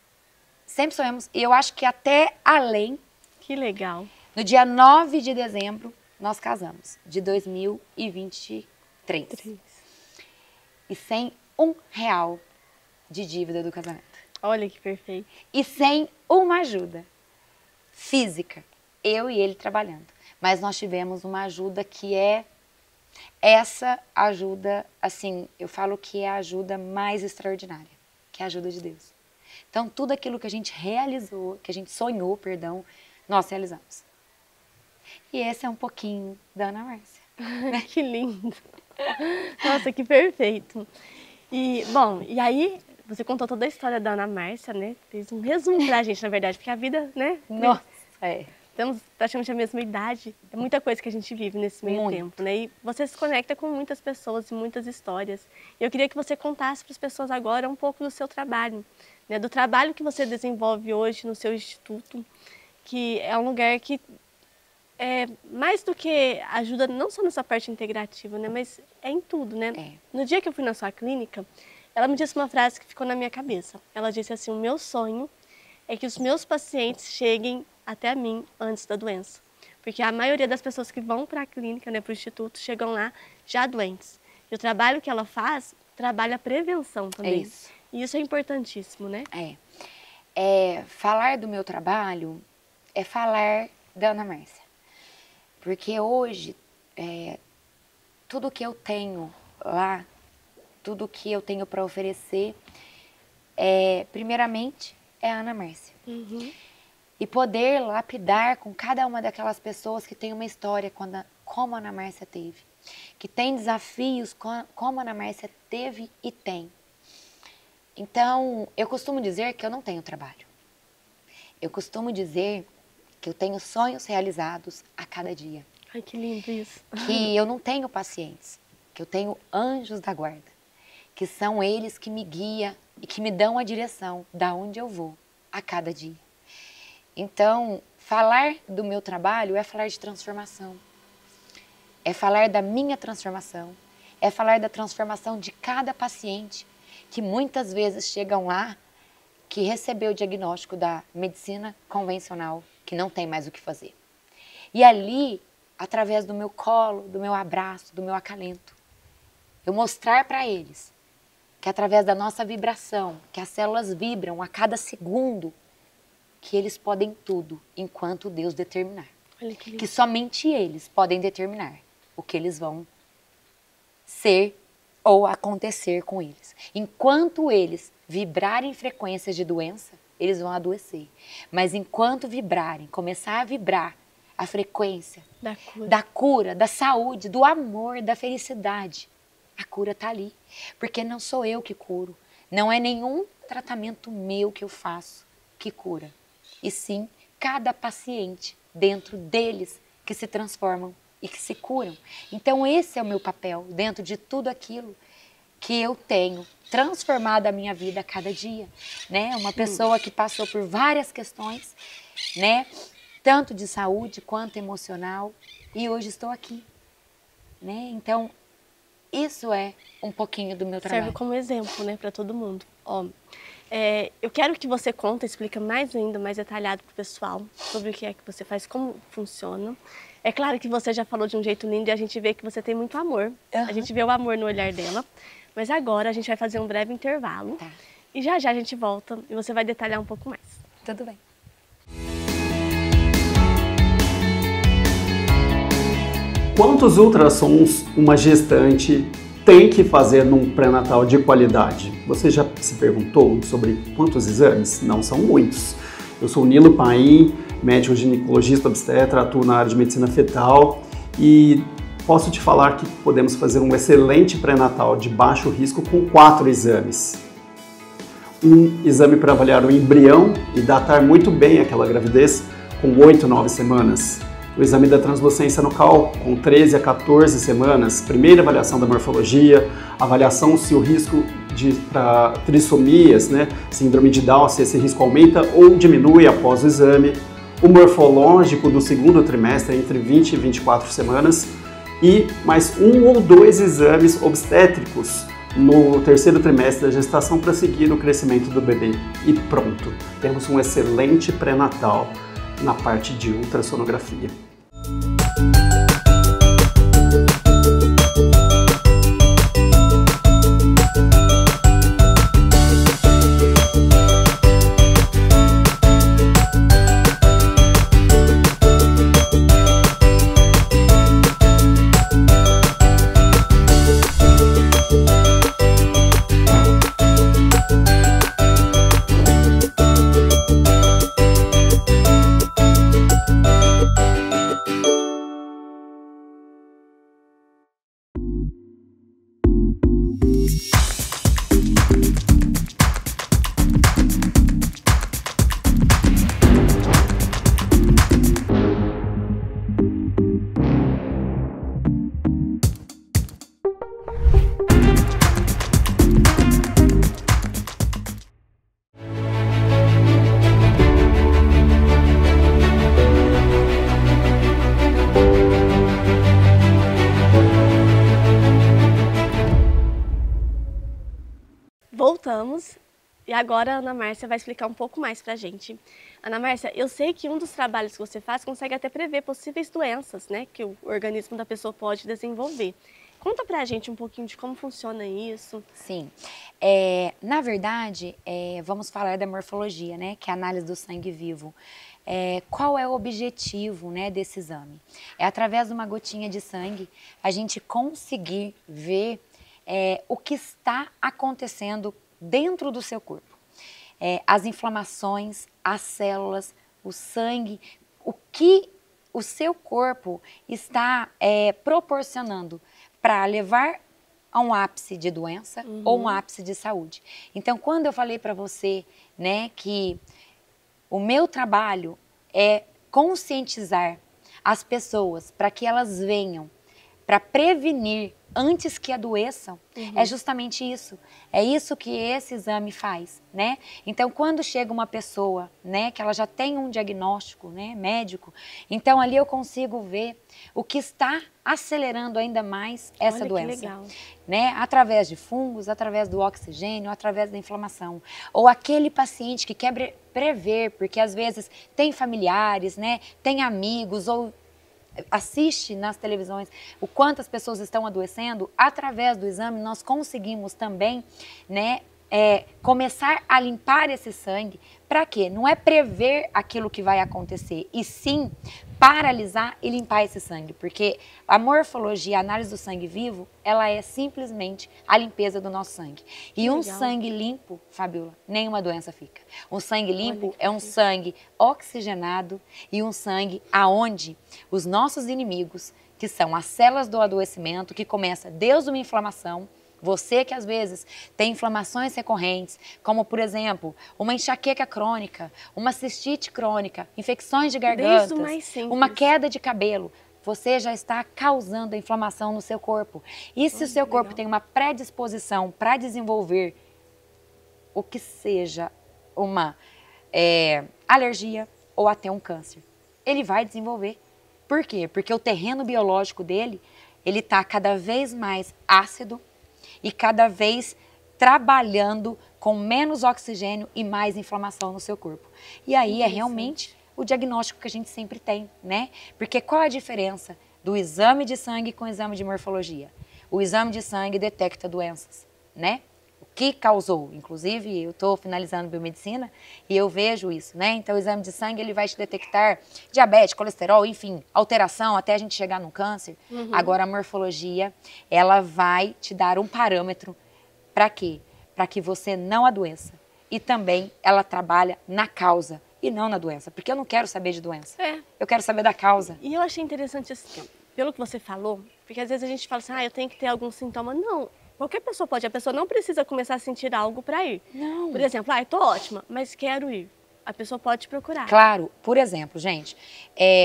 B: sempre sonhamos, e eu acho que até além.
A: Que legal.
B: No dia 9 de dezembro, nós casamos, de 2023. E sem R$1 de dívida do casamento.
A: Olha que perfeito.
B: E sem uma ajuda física, eu e ele trabalhando. Mas nós tivemos uma ajuda que é essa ajuda, assim, eu falo que é a ajuda mais extraordinária, que é a ajuda de Deus. Então, tudo aquilo que a gente realizou, que a gente sonhou, perdão, nós realizamos. E esse é um pouquinho da Ana Márcia.
A: Que lindo. Nossa, que perfeito. E, bom, e aí você contou toda a história da Ana Márcia, né? Fez um resumo pra gente, na verdade, porque a vida, né?
B: Nossa,
A: Temos praticamente a mesma idade. É muita coisa que a gente vive nesse meio tempo, né? E você se conecta com muitas pessoas e muitas histórias. E eu queria que você contasse para as pessoas agora um pouco do seu trabalho, né? Do trabalho que você desenvolve hoje no seu instituto, que é um lugar que é mais do que ajuda não só nessa parte integrativa, né? Mas é em tudo, né? No dia que eu fui na sua clínica, ela me disse uma frase que ficou na minha cabeça. Ela disse assim: o meu sonho é que os meus pacientes cheguem até mim antes da doença. Porque a maioria das pessoas que vão para a clínica, né, para o instituto, chegam lá já doentes. E o trabalho que ela faz, trabalha a prevenção também.
B: É isso.
A: E isso é importantíssimo, né?
B: Falar do meu trabalho é falar da Ana Márcia. Porque hoje, tudo que eu tenho lá, tudo que eu tenho para oferecer, primeiramente, é a Ana Márcia.
A: Uhum.
B: E poder lapidar com cada uma daquelas pessoas que tem uma história como a Ana Márcia teve. Que tem desafios como a Ana Márcia teve e tem. Então, eu costumo dizer que eu não tenho trabalho. Eu costumo dizer que eu tenho sonhos realizados a cada dia.
A: Ai, que lindo isso.
B: Que eu não tenho pacientes, que eu tenho anjos da guarda. Que são eles que me guiam e que me dão a direção da onde eu vou a cada dia. Então, falar do meu trabalho é falar de transformação. É falar da minha transformação. É falar da transformação de cada paciente que muitas vezes chegam lá que recebeu o diagnóstico da medicina convencional, que não tem mais o que fazer. E ali, através do meu colo, do meu abraço, do meu acalento, eu mostrar para eles que através da nossa vibração, que as células vibram a cada segundo, que eles podem tudo enquanto Deus determinar. Que somente eles podem determinar o que eles vão ser ou acontecer com eles. Enquanto eles vibrarem em frequências de doença, eles vão adoecer. Mas enquanto vibrarem, começar a vibrar a frequência da cura, da saúde, do amor, da felicidade, a cura está ali. Porque não sou eu que curo. Não é nenhum tratamento meu que eu faço que cura. E sim, cada paciente dentro deles que se transformam e que se curam. Então esse é o meu papel dentro de tudo aquilo que eu tenho transformado a minha vida a cada dia, né? Uma pessoa que passou por várias questões, né? Tanto de saúde quanto emocional, e hoje estou aqui, né? Então isso é um pouquinho do meu trabalho.
A: Serve como exemplo, né, para todo mundo. Ó, eu quero que você conte, explica mais ainda, mais detalhado para o pessoal sobre o que é que você faz, como funciona. É claro que você já falou de um jeito lindo e a gente vê que você tem muito amor. A gente vê o amor no olhar dela. Mas agora a gente vai fazer um breve intervalo.
B: Tá.
A: E já já a gente volta e você vai detalhar um pouco mais.
B: Tudo bem.
D: Quantos ultrassons uma gestante tem que fazer num pré-natal de qualidade? Você já se perguntou sobre quantos exames? Não são muitos. Eu sou o Nilo Paim, médico ginecologista obstetra, atuo na área de medicina fetal e posso te falar que podemos fazer um excelente pré-natal de baixo risco com 4 exames. Um exame para avaliar o embrião e datar muito bem aquela gravidez com 8, 9 semanas. O exame da translucência nucal com 13 a 14 semanas, primeira avaliação da morfologia, avaliação se o risco para trissomias, né, síndrome de Down, se esse risco aumenta ou diminui após o exame. O morfológico do segundo trimestre entre 20 e 24 semanas. E mais 1 ou 2 exames obstétricos no terceiro trimestre da gestação para seguir o crescimento do bebê. E pronto, temos um excelente pré-natal na parte de ultrassonografia.
A: Voltamos e agora a Ana Márcia vai explicar um pouco mais pra gente. Ana Márcia, eu sei que um dos trabalhos que você faz consegue até prever possíveis doenças, né, que o organismo da pessoa pode desenvolver. Conta pra gente um pouquinho de como funciona isso.
B: Sim, na verdade, vamos falar da morfologia, né, que é a análise do sangue vivo. Qual é o objetivo, né, desse exame? É através de uma gotinha de sangue a gente conseguir ver o que está acontecendo dentro do seu corpo. As inflamações, as células, o sangue, o que o seu corpo está proporcionando para levar a um ápice de doença ou um ápice de saúde. Então, quando eu falei para você, né, que o meu trabalho é conscientizar as pessoas para que elas venham para prevenir antes que adoeçam. É justamente isso. É isso que esse exame faz, né? Então, quando chega uma pessoa, né, que ela já tem um diagnóstico, né, médico, então ali eu consigo ver o que está acelerando ainda mais essa doença.
A: Que legal.
B: Né? Através de fungos, através do oxigênio, através da inflamação. Ou aquele paciente que quer prever, porque às vezes tem familiares, né, tem amigos, ou assiste nas televisões o quanto as pessoas estão adoecendo. Através do exame nós conseguimos também, né, começar a limpar esse sangue. Para quê? Não é prever aquilo que vai acontecer, e sim paralisar e limpar esse sangue, porque a morfologia, a análise do sangue vivo, ela é simplesmente a limpeza do nosso sangue. E um sangue limpo, Fabiola, nenhuma doença fica. Um sangue limpo é um sangue oxigenado e um sangue aonde os nossos inimigos, que são as células do adoecimento, que começa desde uma inflamação. Você que às vezes tem inflamações recorrentes, como por exemplo, uma enxaqueca crônica, uma cistite crônica, infecções de garganta, uma queda de cabelo, você já está causando a inflamação no seu corpo. E se o seu corpo tem uma predisposição para desenvolver o que seja uma alergia ou até um câncer, ele vai desenvolver. Por quê? Porque o terreno biológico dele, ele está cada vez mais ácido, e cada vez trabalhando com menos oxigênio e mais inflamação no seu corpo. E aí é realmente o diagnóstico que a gente sempre tem, né? Porque qual a diferença do exame de sangue com o exame de morfologia? O exame de sangue detecta doenças, né? O que causou? Inclusive, eu estou finalizando biomedicina e eu vejo isso, né? Então, o exame de sangue, ele vai te detectar diabetes, colesterol, enfim, alteração até a gente chegar no câncer. Agora, a morfologia, ela vai te dar um parâmetro para quê? Para que você não adoeça. E também, ela trabalha na causa e não na doença, porque eu não quero saber de doença. Eu quero saber da causa.
A: E eu achei interessante, assim, pelo que você falou, porque às vezes a gente fala assim, eu tenho que ter algum sintoma. Não. Qualquer pessoa pode, a pessoa não precisa começar a sentir algo para ir.
B: Não.
A: Por exemplo, tô ótima, mas quero ir. A pessoa pode te procurar.
B: Claro, por exemplo, gente,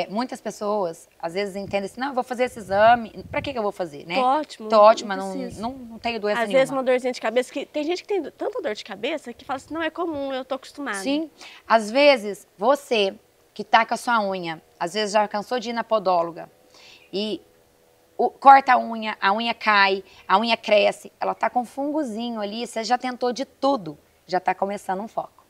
B: muitas pessoas às vezes entendem assim, não, eu vou fazer esse exame, para que eu vou fazer, né?
A: Tô ótimo.
B: Tô ótima, não tenho doença nenhuma.
A: Às vezes uma dorzinha de cabeça, que tem gente que tem tanta dor de cabeça que fala assim, não é comum, eu tô acostumada.
B: Sim, às vezes você que tá com a sua unha, às vezes já cansou de ir na podóloga e corta a unha cai, a unha cresce, ela tá com um fungozinho ali, você já tentou de tudo, já tá começando um foco.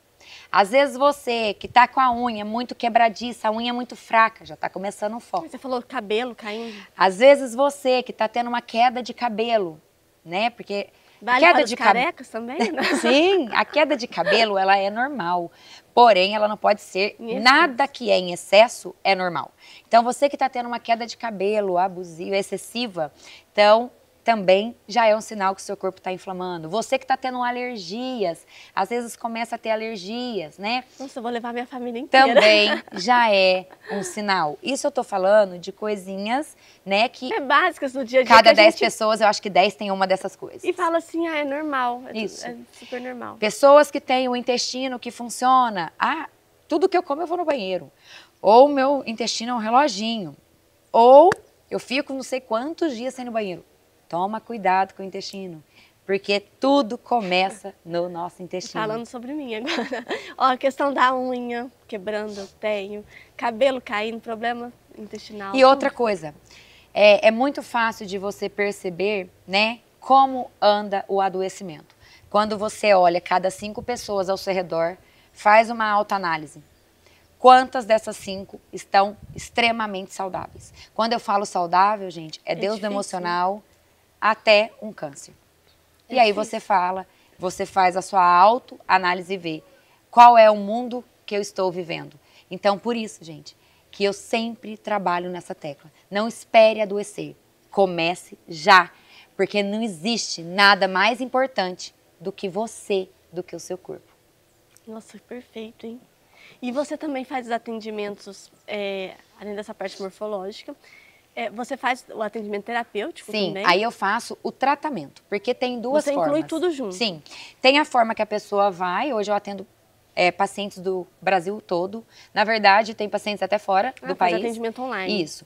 B: Às vezes você que tá com a unha muito quebradiça, a unha muito fraca, já tá começando um foco.
A: Você falou cabelo caindo.
B: Às vezes você que tá tendo uma queda de cabelo, né? Porque
A: vale
B: queda
A: para
B: de
A: os carecas também, né?
B: Sim, a queda de cabelo, ela é normal. Porém, ela não pode ser, nada que é em excesso é normal. Então, você que está tendo uma queda de cabelo abusiva, excessiva, então também já é um sinal que o seu corpo está inflamando. Você que está tendo alergias, às vezes começa a ter alergias, né?
A: Nossa, eu vou levar minha família inteira.
B: Também já é um sinal. Isso eu tô falando de coisinhas, né, que...
A: básicas no dia a dia.
B: Cada 10 pessoas, eu acho que 10 tem uma dessas coisas.
A: E fala assim, é normal.
B: Isso.
A: É super normal.
B: Pessoas que têm o intestino que funciona. Tudo que eu como eu vou no banheiro. Ou meu intestino é um reloginho. Ou eu fico não sei quantos dias sem ir no banheiro. Toma cuidado com o intestino, porque tudo começa no nosso intestino.
A: Falando sobre mim agora. Ó, a questão da unha quebrando, eu tenho. Cabelo caindo, problema intestinal.
B: E outra coisa, é muito fácil de você perceber, né, como anda o adoecimento. Quando você olha cada 5 pessoas ao seu redor, faz uma autoanálise. Quantas dessas 5 estão extremamente saudáveis? Quando eu falo saudável, gente, é Deus do emocional até um câncer. E aí você faz a sua autoanálise e vê qual é o mundo que eu estou vivendo. Então, por isso, gente, que eu sempre trabalho nessa tecla. Não espere adoecer. Comece já, porque não existe nada mais importante do que você, do que o seu corpo.
A: Nossa, perfeito, hein? E você também faz os atendimentos, além dessa parte morfológica, você faz o atendimento terapêutico também?
B: Sim, aí eu faço o tratamento, porque tem duas formas.
A: Você inclui tudo junto?
B: Sim, tem a forma que a pessoa vai, hoje eu atendo pacientes do Brasil todo, na verdade tem pacientes até fora do país.
A: Faz atendimento online.
B: Isso,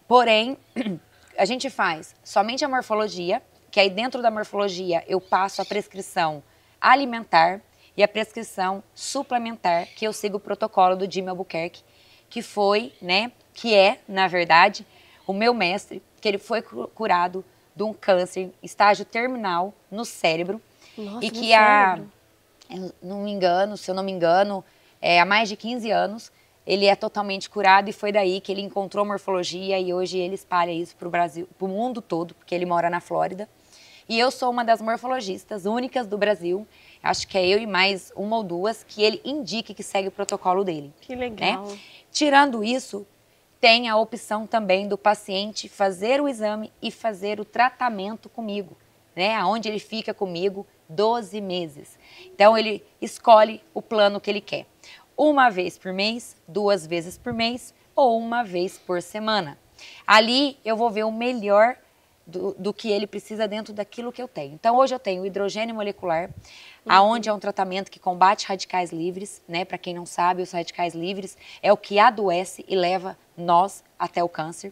B: porém, A gente faz somente a morfologia, que aí dentro da morfologia eu passo a prescrição alimentar e a prescrição suplementar, que eu sigo o protocolo do Jim Albuquerque, que foi, né, que é, na verdade, o meu mestre, que ele foi curado de um câncer estágio terminal no cérebro.
A: Nossa,
B: e que se eu não me engano, há mais de 15 anos, ele é totalmente curado e foi daí que ele encontrou morfologia e hoje ele espalha isso para o Brasil, para o mundo todo, porque ele mora na Flórida. E eu sou uma das morfologistas únicas do Brasil, acho que é eu e mais uma ou duas, que ele indique que segue o protocolo dele.
A: Que legal.
B: Né? Tirando isso, tem a opção também do paciente fazer o exame e fazer o tratamento comigo, né? Onde ele fica comigo 12 meses. Então, ele escolhe o plano que ele quer. Uma vez por mês, 2 vezes por mês ou 1 vez por semana. Ali, eu vou ver o melhor do que ele precisa dentro daquilo que eu tenho. Então, hoje eu tenho o hidrogênio molecular, aonde é um tratamento que combate radicais livres, né? Para quem não sabe, os radicais livres é o que adoece e leva nós até o câncer.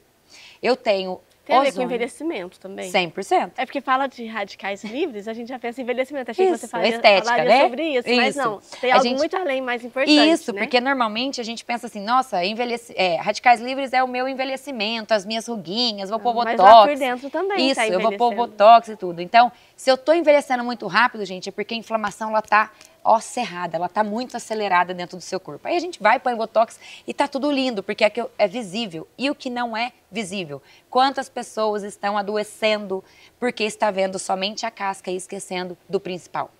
B: Eu tenho
A: Tem a ver com envelhecimento também?
B: 100%.
A: É porque fala de radicais livres, a gente já pensa em envelhecimento. Achei
B: Isso,
A: que você falaria
B: né?
A: sobre isso, mas não. Tem algo muito além, mais importante,
B: Isso,
A: né?
B: porque normalmente a gente pensa assim, nossa, radicais livres é o meu envelhecimento, as minhas ruguinhas, vou pôr botox.
A: Mas lá por dentro também
B: Isso, eu vou pôr botox e tudo. Então, se eu tô envelhecendo muito rápido, gente, é porque a inflamação, ela tá cerrada, ela tá muito acelerada dentro do seu corpo. Aí a gente vai, põe botox e tá tudo lindo, porque é visível. E o que não é visível? Quantas pessoas estão adoecendo porque está vendo somente a casca e esquecendo do principal?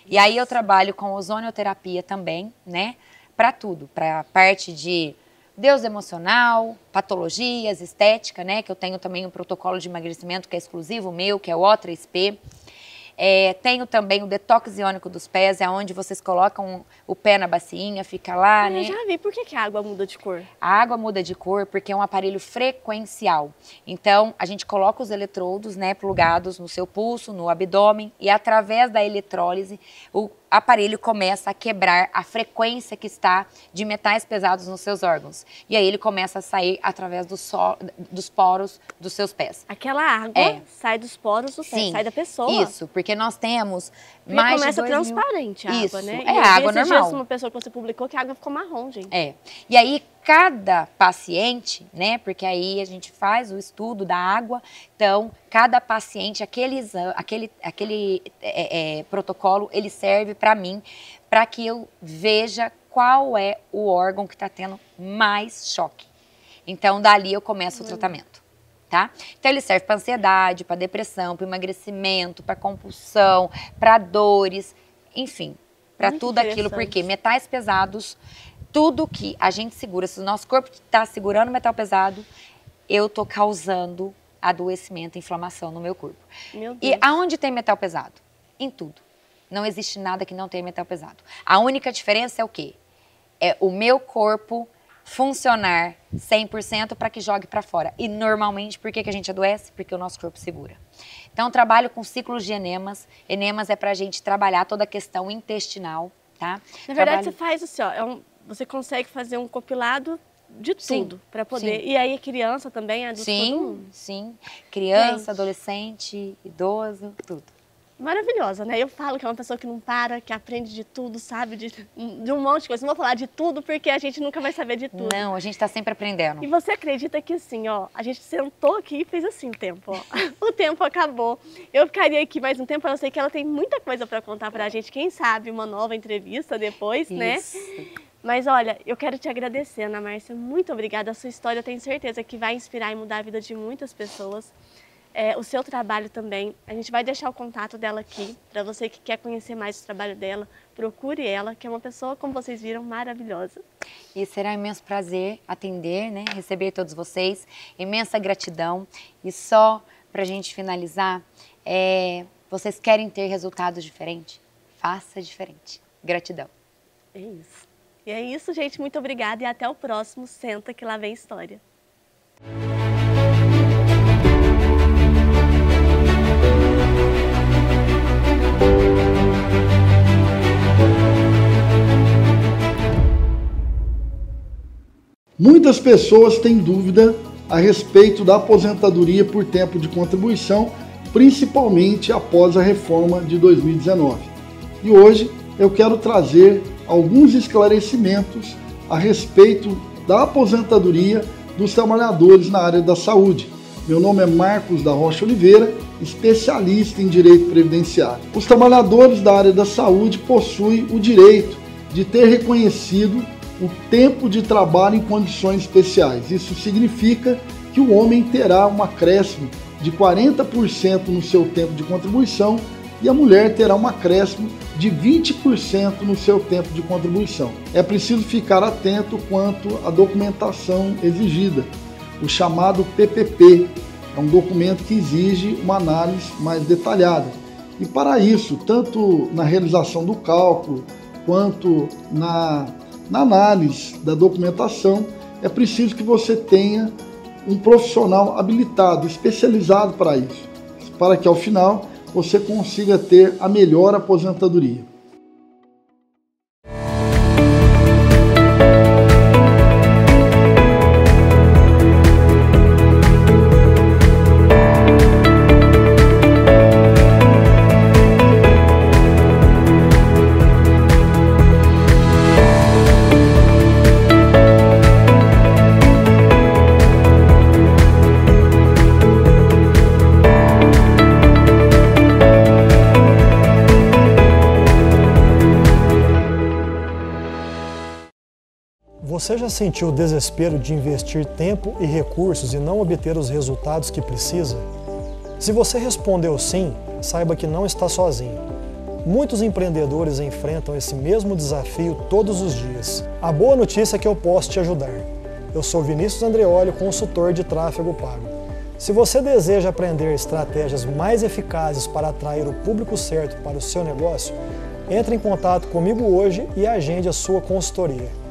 B: E aí eu trabalho com ozonioterapia também, né? Para tudo, para a parte de Deus emocional, patologias, estética, né? Que eu tenho também um protocolo de emagrecimento que é exclusivo meu, que é o O3P. Tenho também o detox iônico dos pés, é onde vocês colocam o pé na bacinha, fica lá, né?
A: Eu já vi. Por que a água muda de cor?
B: A água muda de cor porque é um aparelho frequencial. Então, a gente coloca os eletrodos, né, plugados no seu pulso, no abdômen, e através da eletrólise, o aparelho começa a quebrar a frequência que está de metais pesados nos seus órgãos. E aí ele começa a sair através dos poros dos seus pés.
A: Aquela água sai dos poros do pé, sai da pessoa.
B: Isso, porque nós temos mais de 2.000...
A: começa transparente a água,
B: isso,
A: né?
B: É a água normal.
A: Dias, uma pessoa que você publicou que a água ficou marrom, gente.
B: E aí, cada paciente, né, porque aí a gente faz o estudo da água, então, cada paciente, aquele protocolo, ele serve para mim, para que eu veja qual é o órgão que está tendo mais choque. Então, dali eu começo o tratamento, tá? Então, ele serve para ansiedade, para depressão, para emagrecimento, para compulsão, para dores, enfim, para tudo aquilo, porque metais pesados, tudo que a gente segura, se o nosso corpo está segurando metal pesado, eu estou causando adoecimento, inflamação no meu corpo.
A: Meu Deus.
B: E aonde tem metal pesado? Em tudo. Não existe nada que não tenha metal pesado. A única diferença é o quê? É o meu corpo funcionar 100% para que jogue para fora. E normalmente, por que a gente adoece? Porque o nosso corpo segura. Então, eu trabalho com ciclos de enemas. Enemas é para a gente trabalhar toda a questão intestinal, tá?
A: Na verdade, você faz assim, ó, você consegue fazer um compilado de tudo para poder. E aí, criança também, adulto, todo mundo.
B: Sim. Criança, adolescente, idoso, tudo.
A: Maravilhosa, né? Eu falo que é uma pessoa que não para, que aprende de tudo, sabe? De um monte de coisa. Não vou falar de tudo, porque a gente nunca vai saber de tudo.
B: Não, a gente está sempre aprendendo.
A: E você acredita que assim, ó, a gente sentou aqui e fez assim o tempo, ó. O tempo acabou. Eu ficaria aqui mais um tempo, eu sei que ela tem muita coisa para contar pra gente. Quem sabe uma nova entrevista depois, né? Mas olha, eu quero te agradecer, Ana Márcia. Muito obrigada. A sua história eu tenho certeza que vai inspirar e mudar a vida de muitas pessoas. O seu trabalho também. A gente vai deixar o contato dela aqui, para você que quer conhecer mais o trabalho dela, procure ela, que é uma pessoa, como vocês viram, maravilhosa.
B: E será um imenso prazer atender, né? Receber todos vocês, imensa gratidão. E só para a gente finalizar, vocês querem ter resultados diferentes? Faça diferente. Gratidão.
A: É isso. E é isso, gente. Muito obrigada e até o próximo Senta que lá vem história.
E: Muitas pessoas têm dúvida a respeito da aposentadoria por tempo de contribuição, principalmente após a reforma de 2019. E hoje eu quero trazer alguns esclarecimentos a respeito da aposentadoria dos trabalhadores na área da saúde. Meu nome é Marcos da Rocha Oliveira, especialista em direito previdenciário. Os trabalhadores da área da saúde possuem o direito de ter reconhecido o tempo de trabalho em condições especiais. Isso significa que o homem terá um acréscimo de 40% no seu tempo de contribuição e a mulher terá um acréscimo de 20% no seu tempo de contribuição. É preciso ficar atento quanto à documentação exigida, o chamado PPP. É um documento que exige uma análise mais detalhada. E para isso, tanto na realização do cálculo quanto na análise da documentação, é preciso que você tenha um profissional habilitado, especializado para isso, para que ao final você consiga ter a melhor aposentadoria.
F: Você já sentiu o desespero de investir tempo e recursos e não obter os resultados que precisa? Se você respondeu sim, saiba que não está sozinho. Muitos empreendedores enfrentam esse mesmo desafio todos os dias. A boa notícia é que eu posso te ajudar. Eu sou Vinícius Andreoli, consultor de tráfego pago. Se você deseja aprender estratégias mais eficazes para atrair o público certo para o seu negócio, entre em contato comigo hoje e agende a sua consultoria.